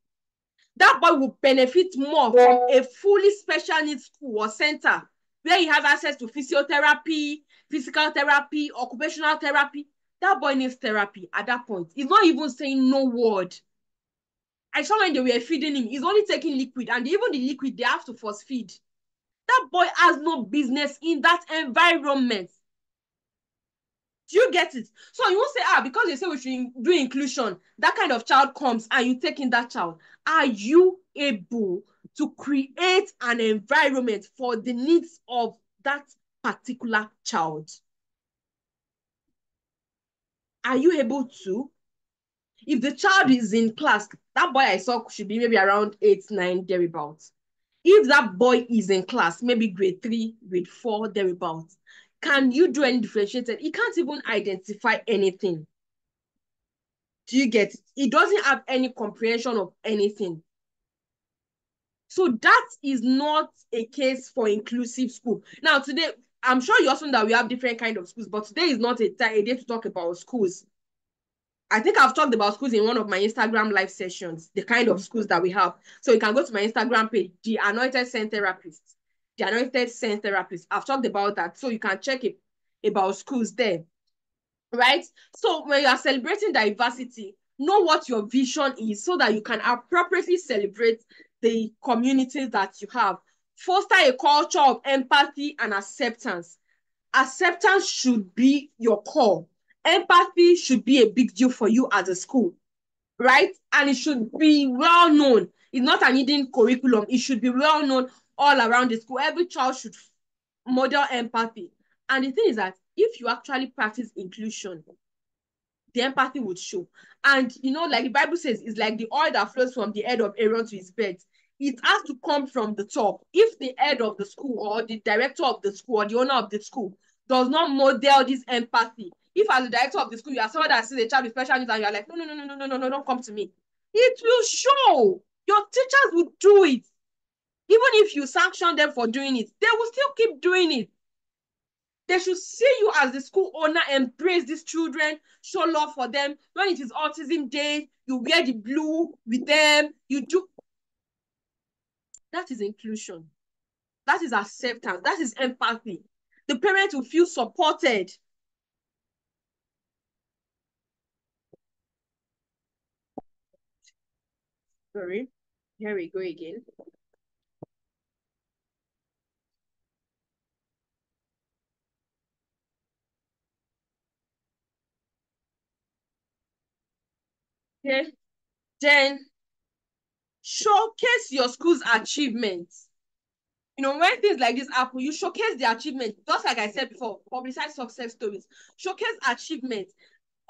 That boy will benefit more from a fully special needs school or center where he has access to physiotherapy, physical therapy, occupational therapy. That boy needs therapy at that point. He's not even saying no word. I saw when they were feeding him, he's only taking liquid, and even the liquid, they have to force feed. That boy has no business in that environment. Do you get it? So you won't say, because they say we should do inclusion, that kind of child comes and you take in that child. Are you able to create an environment for the needs of that particular child? Are you able to? If the child is in class, that boy I saw should be maybe around 8, 9, thereabouts. If that boy is in class, maybe grade 3, grade 4, thereabouts, can you do any differentiated? He can't even identify anything. Do you get it? He doesn't have any comprehension of anything. So that is not a case for inclusive school. Now, today, I'm sure you also know that we have different kind of schools, but today is not a day to talk about schools. I think I've talked about schools in one of my Instagram live sessions, the kind of schools that we have. So you can go to my Instagram page, The Anointed Saint Therapist. The Anointed Saint Therapist. I've talked about that. So you can check it about schools there. Right? So when you are celebrating diversity, know what your vision is so that you can appropriately celebrate the communities that you have. Foster a culture of empathy and acceptance. Acceptance should be your core. Empathy should be a big deal for you as a school, right? And it should be well known. It's not an hidden curriculum. It should be well known all around the school. Every child should model empathy. And the thing is that if you actually practice inclusion, the empathy would show. And like the Bible says, it's like the oil that flows from the head of Aaron to his bed. It has to come from the top. If the head of the school or the director of the school or the owner of the school does not model this empathy, if as the director of the school you are someone that sees a child with special needs and you are like, no, no, no, no, no, no, no, no, don't come to me, it will show. Your teachers will do it. Even if you sanction them for doing it, they will still keep doing it. They should see you as the school owner, embrace these children, show love for them. When it is autism day, you wear the blue with them. You do. That is inclusion. That is acceptance. That is empathy. The parents will feel supported. Sorry. Here we go again. Okay. Then showcase your school's achievements. When things like this happen, you showcase the achievement. Just like I said before, publicize success stories. Showcase achievement.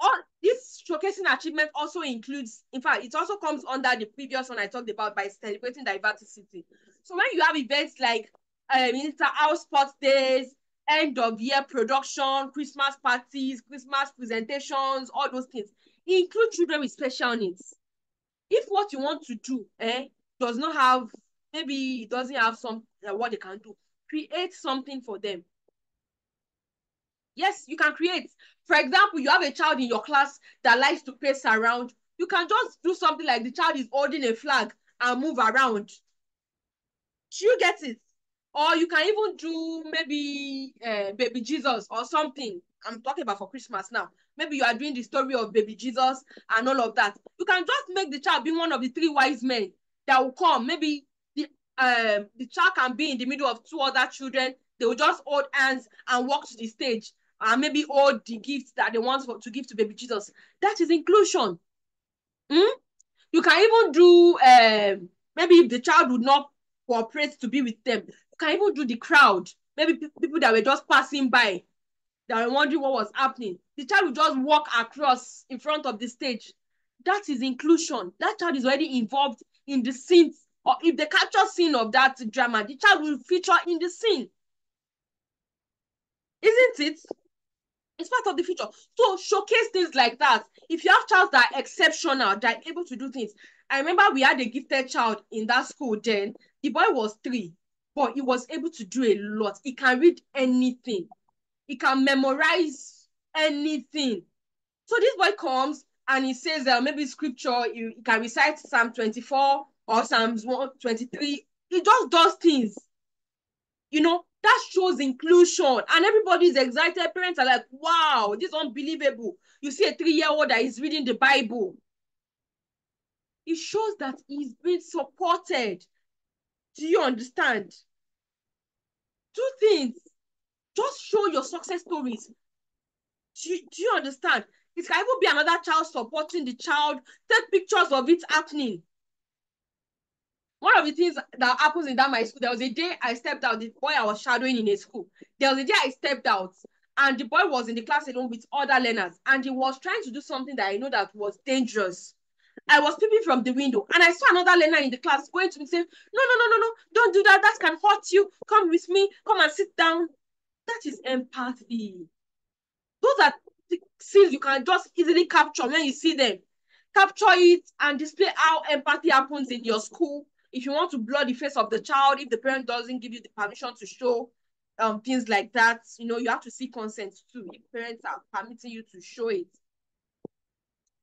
All this showcasing achievement also includes, in fact, it also comes under the previous one I talked about by celebrating diversity. So when you have events like inter-house sports days, end of year production, Christmas parties, Christmas presentations, all those things, include children with special needs. If what you want to do does not have, maybe it doesn't have some what they can do, create something for them. Yes, you can create. For example, you have a child in your class that likes to pace around. You can just do something like the child is holding a flag and move around. Do you get it? Or you can even do maybe baby Jesus or something. I'm talking about for Christmas now. Maybe you are doing the story of baby Jesus and all of that. You can just make the child be one of the 3 wise men that will come. Maybe the child can be in the middle of 2 other children. They will just hold hands and walk to the stage and maybe hold the gifts that they want to give to baby Jesus. That is inclusion. You can even do maybe if the child would not cooperate to be with them, you can even do the crowd. Maybe people that were just passing by that were wondering what was happening. The child will just walk across in front of the stage. That is inclusion. That child is already involved in the scenes or if they capture scene of that drama, the child will feature in the scene, isn't it? It's part of the future. So showcase things like that. If you have child that are exceptional, that are able to do things. I remember we had a gifted child in that school then. The boy was 3, but he was able to do a lot. He can read anything. He can memorize anything. So this boy comes and he says maybe scripture, he can recite Psalm 24 or Psalms 123. He just does things. That shows inclusion and everybody's excited. Parents are like, wow, this is unbelievable. You see a 3-year-old that is reading the Bible. It shows that he's being supported. Do you understand? Do things. Just show your success stories. Do you understand? It can even be another child supporting the child. Take pictures of it happening. One of the things that happens in that my school, there was a day I stepped out. The boy I was shadowing in a school. There was a day I stepped out, and the boy was in the class alone with other learners, and he was trying to do something that I know that was dangerous. I was peeping from the window, and I saw another learner in the class going to me saying, "No, no, no, no, no! Don't do that. That can hurt you. Come with me. Come and sit down." That is empathy. Those are the scenes you can just easily capture when you see them. Capture it and display how empathy happens in your school. If you want to blur the face of the child, if the parent doesn't give you the permission to show things like that, you have to seek consent too. If parents are permitting you to show it.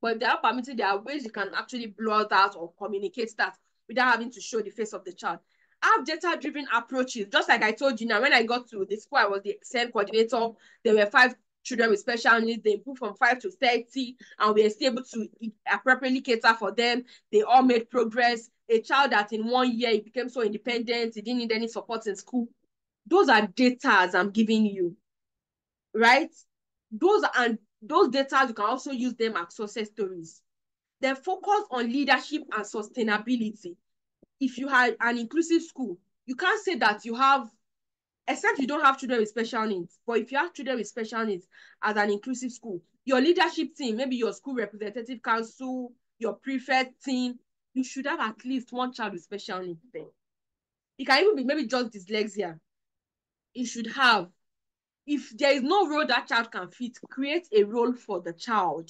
But if they are permitted, there are ways you can actually blur that or communicate that without having to show the face of the child. Have data-driven approaches. Just like I told you now, when I got to the school, I was the SEN coordinator. There were 5 children with special needs. They improved from 5 to 30, and we were still able to appropriately cater for them. They all made progress. A child that in 1 year, he became so independent, he didn't need any support in school. Those are data I'm giving you, right? Those data, you can also use them as success stories. Then focus on leadership and sustainability. If you had an inclusive school, you can't say that you have, except you don't have children with special needs. But if you have children with special needs as an inclusive school, your leadership team, maybe your school representative council, your prefect team, you should have at least one child with special needs there. It can even be maybe just dyslexia. You should have. If there is no role that child can fit, create a role for the child.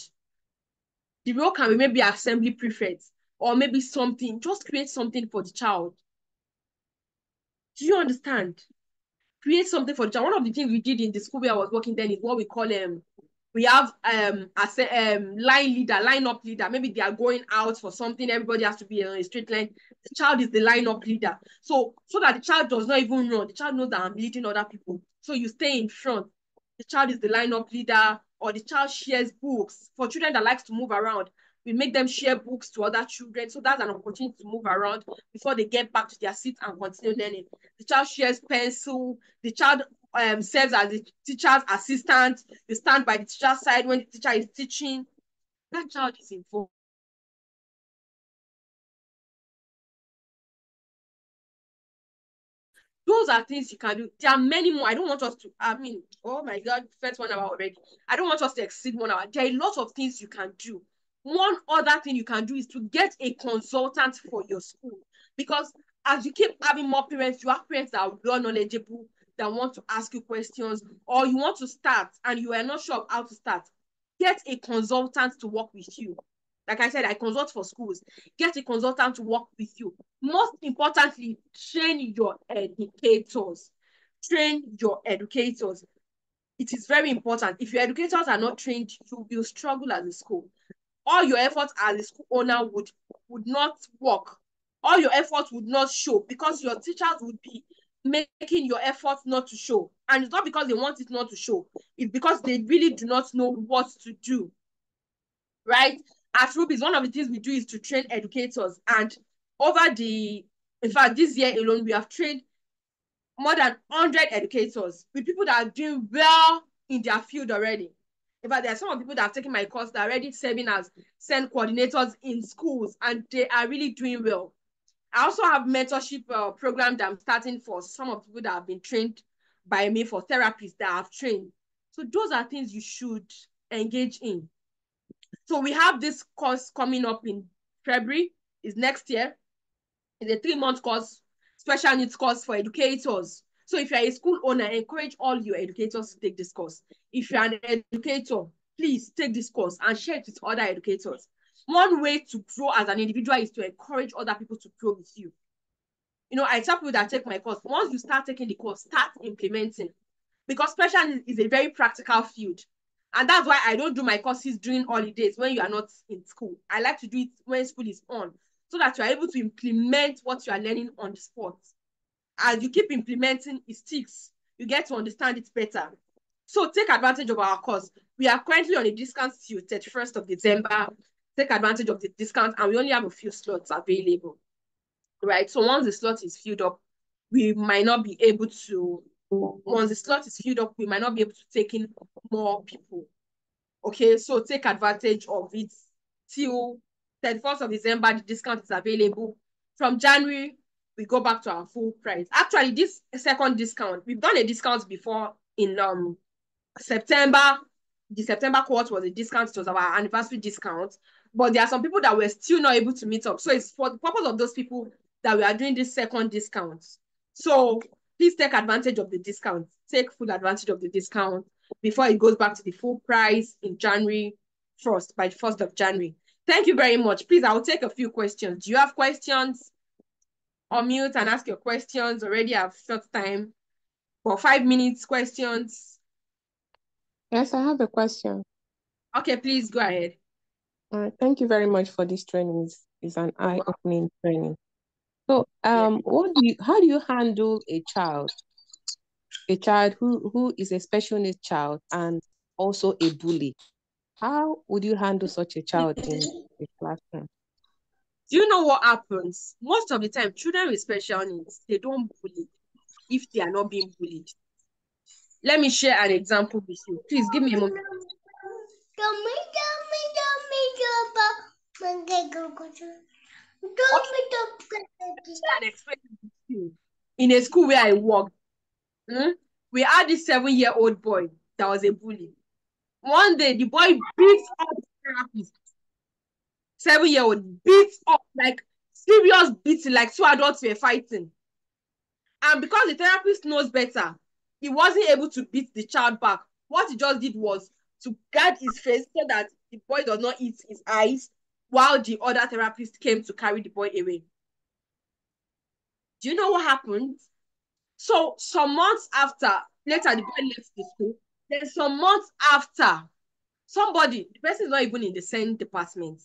The role can be maybe assembly prefect or maybe something. Just create something for the child. Do you understand? Create something for the child. One of the things we did in the school where I was working then is what we call we have line leader, line up leader. Maybe they are going out for something, everybody has to be on a straight line. The child is the line up leader. So that the child does not even run, the child knows that I'm leading other people. So you stay in front. The child is the line up leader, or the child shares books. For children that likes to move around, we make them share books to other children. So that's an opportunity to move around before they get back to their seat and continue learning. The child shares pencil. The child serves as the teacher's assistant. You stand by the teacher's side when the teacher is teaching. That child is involved. Those are things you can do. There are many more. I don't want us to, oh my God, first 1 hour already. I don't want us to exceed 1 hour. There are a lot of things you can do. One other thing you can do is to get a consultant for your school. Because as you keep having more parents, you have parents that are well knowledgeable, that want to ask you questions, or you want to start and you are not sure of how to start. Get a consultant to work with you. Like I said, I consult for schools. Get a consultant to work with you. Most importantly, train your educators. Train your educators. It is very important. If your educators are not trained, you will struggle as a school. All your efforts as a school owner would not work. All your efforts would not show because your teachers would be making your efforts not to show. And it's not because they want it not to show. It's because they really do not know what to do. Right? At Ruby's, one of the things we do is to train educators. And in fact, this year alone, we have trained more than 100 educators with people that are doing well in their field already. In fact, there are some of the people that have taken my course that are already serving as SEND coordinators in schools, and they are really doing well. I also have mentorship program that I'm starting for some of the people that have been trained by me, for therapists that I've trained. So those are things you should engage in. So we have this course coming up in February, is next year. It's a 3 month course, special needs course for educators. So if you're a school owner, encourage all your educators to take this course. If you're an educator, please take this course and share it with other educators. One way to grow as an individual is to encourage other people to grow with you. You know, I tell people that take my course, once you start taking the course, start implementing. Because special needs is a very practical field. And that's why I don't do my courses during holidays when you are not in school. I like to do it when school is on, so that you are able to implement what you are learning on the spot. As you keep implementing, it sticks. You get to understand it better. So take advantage of our course. We are currently on a discount till 31st of December. Take advantage of the discount, and we only have a few slots available, right? So once the slot is filled up, we might not be able to, once the slot is filled up, we might not be able to take in more people. Okay, so take advantage of it till 31st of December. The discount is available. From January, we go back to our full price. Actually, this second discount, we've done a discount before in September. The September cohort was a discount. It was our anniversary discount. But there are some people that were still not able to meet up. So it's for the purpose of those people that we are doing this second discount. So please take advantage of the discount. Take full advantage of the discount before it goes back to the full price in January 1st, by the 1st of January. Thank you very much. Please, I'll take a few questions. Do you have questions? Unmute and ask your questions. Already have short time for 5 minutes questions. Yes, I have a question. Okay, please go ahead. Thank you very much for this training. It's an eye-opening training. So, Yeah. how do you handle a child who is a special needs child and also a bully? How would you handle such a child in a classroom? Do you know what happens? Most of the time, children with special needs, they don't bully if they are not being bullied. Let me share an example with you. Please give me a moment. And explain it to you. In a school where I worked, we had this 7-year-old boy that was a bully. One day, the boy beats up the therapist. 7-year-old beats up, like serious beating, like two adults were fighting. And because the therapist knows better, he wasn't able to beat the child back. What he just did was to guard his face so that the boy does not hit his eyes, while the other therapist came to carry the boy away. Do you know what happened? So some months after, later the boy left the school. Then some months after, somebody, the person is not even in the same department.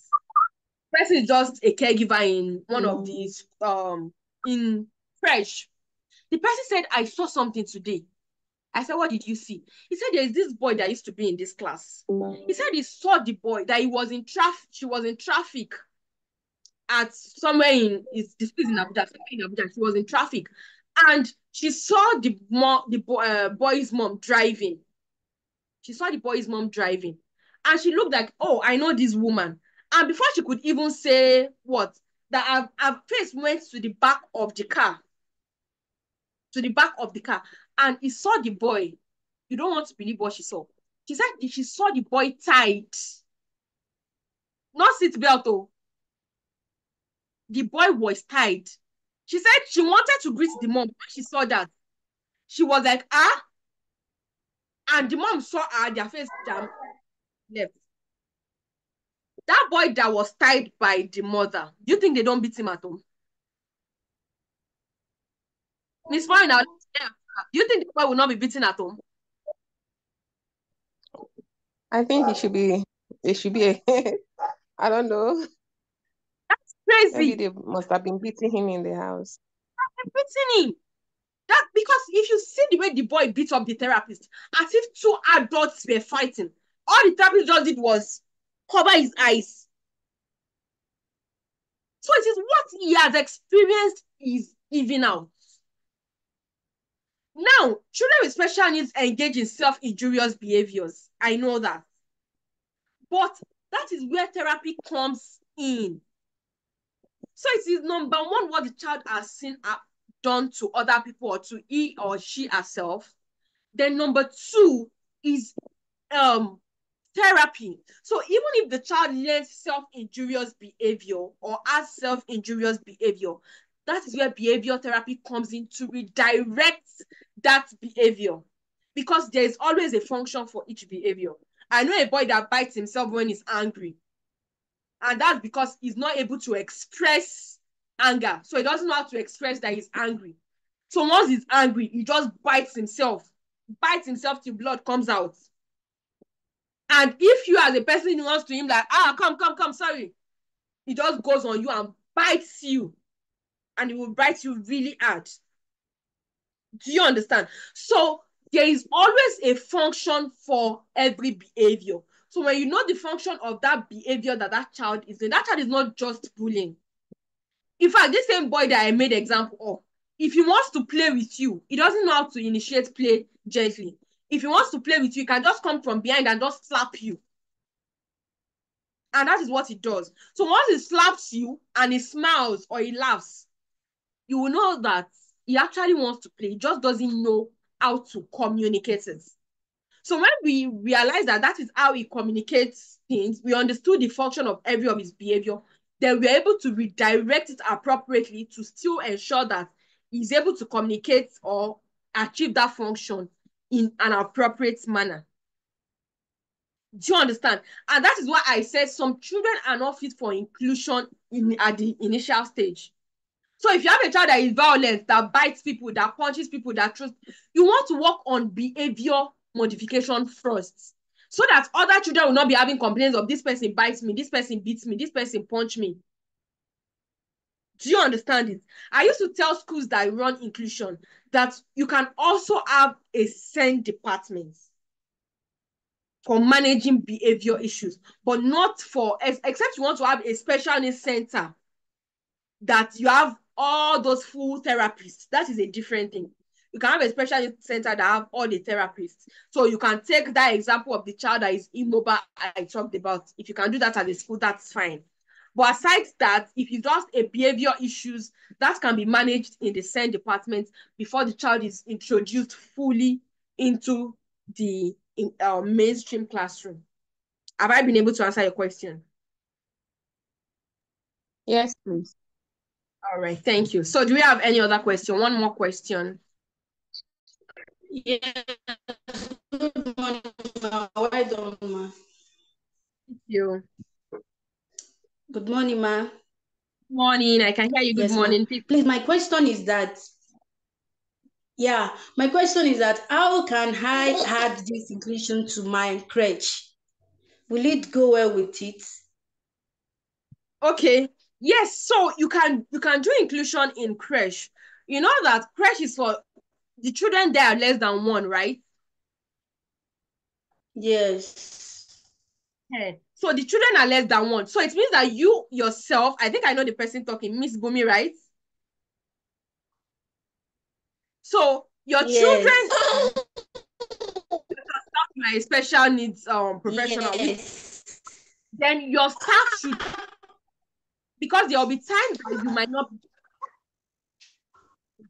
The person is just a caregiver in one of these in fresh. The person said, I saw something today. I said, what did you see? He said, there's this boy that used to be in this class. He said he saw the boy, that he was in traffic. She was in traffic at somewhere in, the school is in Abuja, somewhere in Abuja. She was in traffic. And she saw the boy's mom driving. She saw the boy's mom driving. And she looked like, oh, I know this woman. And before she could even say what, that her face went to the back of the car. To the back of the car. And he saw the boy. You don't want to believe what she saw. She said she saw the boy tied. Not seat belt, though. The boy was tied. She said she wanted to greet the mom. When she saw that, she was like, ah. And the mom saw her, their face jam left. That boy that was tied by the mother, do you think they don't beat him at home? Miss Marina, do you think the boy will not be beaten at home? I think it should be I don't know. That's Maybe crazy. they must have been beating him in the house. They're beating him. That because if you see the way the boy beat up the therapist, as if two adults were fighting, all the therapist just did was cover his eyes. So it is what he has experienced is even out. Now, children with special needs engage in self-injurious behaviors. I know that. But that is where therapy comes in. So it is number one, what the child has seen done to other people or to he or she herself. Then number two is therapy. So even if the child learns self-injurious behavior or has self-injurious behavior, that is where behavior therapy comes in to redirect that behavior, because there is always a function for each behavior. I know a boy that bites himself when he's angry, and that's because he's not able to express anger. So he doesn't know how to express that he's angry. So once he's angry, he just bites himself till blood comes out. And if you as a person who wants to him like, come, sorry, he just goes on you and bites you, and he will bite you really hard. Do you understand? So there is always a function for every behavior. So when you know the function of that behavior that child is doing, that child is not just bullying. In fact, this same boy that I made example of, if he wants to play with you, he doesn't know how to initiate play gently. If he wants to play with you, he can just come from behind and just slap you. And that is what he does. So once he slaps you and he smiles or he laughs, you will know that he actually wants to play. He just doesn't know how to communicate it. So when we realize that that is how he communicates things, we understood the function of every of his behavior, then we're able to redirect it appropriately to still ensure that he's able to communicate or achieve that function in an appropriate manner. Do you understand? And that is why I said some children are not fit for inclusion at the initial stage. So if you have a child that is violent, that bites people, that punches people, that throws, you want to work on behavior modification first, so that other children will not be having complaints of this person bites me, this person beats me, this person punch me. Do you understand it? I used to tell schools that run inclusion that you can also have a SEND department for managing behavior issues, but not for, except you want to have a special needs center that you have all those full therapists. That is a different thing. You can have a special needs center that have all the therapists. So you can take that example of the child that is immobile I talked about. If you can do that at the school, that's fine. But aside that, if you just a behavior issues, that can be managed in the SEND department before the child is introduced fully into the mainstream classroom. Have I been able to answer your question? Yes, please. All right, thank you. So do we have any other question? One more question. Yes. Good morning, ma. Well done, ma. Thank you. Good morning, ma. Morning, I can hear you. Good Yes, morning. ma. Please, my question is that, how can I add this inclusion to my crèche? Will it go well with it? Okay. Yes, so you can do inclusion in crèche. You know that crèche is for the children that are less than 1, right? Yes. Yeah. So the children are less than 1. So it means that you yourself, I think I know the person talking, Miss Bumi, right? So your children, Yes. you are a special needs professional, Yes. then your staff should, because there will be times that you might not,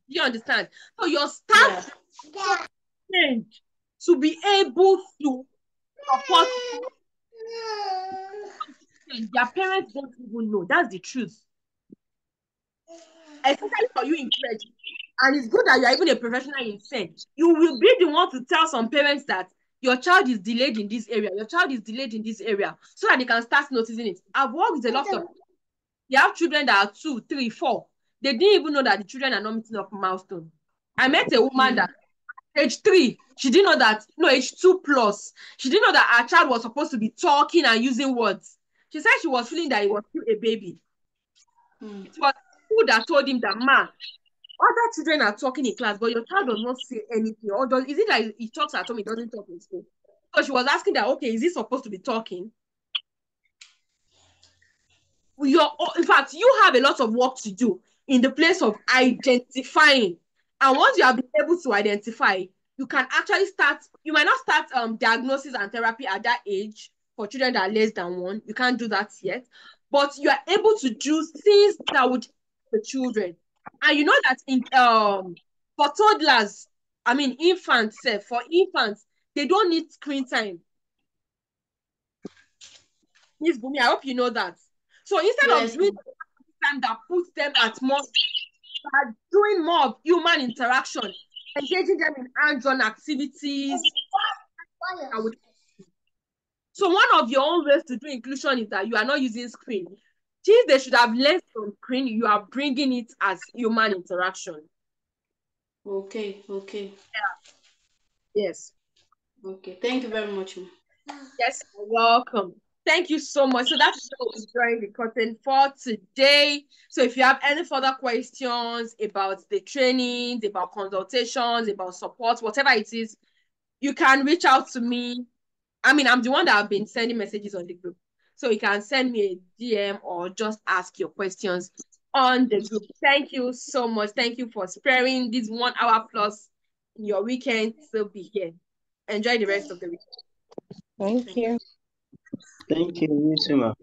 you understand? So your staff Yeah. to be able to support their parents don't even know. That's the truth. Especially for you in crèche. And it's good that you're even a professional in SEN. You will be the one to tell some parents that your child is delayed in this area, your child is delayed in this area, so that they can start noticing it. I've worked with a lot of, they have children that are 2, 3, 4. They didn't even know that the children are not meeting up milestone. I met a woman that age 3, she didn't know that, no, age 2 plus, she didn't know that her child was supposed to be talking and using words. She said she was feeling that he was still a baby. It was school that told him that, man, other children are talking in class, but your child does not say anything. Or is it like he talks at home, he doesn't talk in school? So she was asking that, okay, is he supposed to be talking? In fact, you have a lot of work to do in the place of identifying. And once you have been able to identify, you can actually start, you might not start diagnosis and therapy at that age for children that are less than 1. You can't do that yet. But you are able to do things that would help the children. And you know that in for toddlers, I mean infants, for infants, they don't need screen time. Miss Bumi, I hope you know that. So instead of Yes. doing time that puts them at more, are doing more of human interaction, engaging them in hands-on activities. So one of your own ways to do inclusion is that you are not using screen. Since they should have learned from screen, you are bringing it as human interaction. Okay. Yes. Okay. Thank you very much, ma. Yes, you're welcome. Thank you so much. So that's what we're drawing the curtain for today. So if you have any further questions about the trainings, about consultations, about support, whatever it is, you can reach out to me. I mean, I'm the one that have been sending messages on the group. So you can send me a DM or just ask your questions on the group. Thank you so much. Thank you for sparing this 1 hour plus in your weekend to be here. Enjoy the rest of the week. Thank you. Thank you, you too, ma.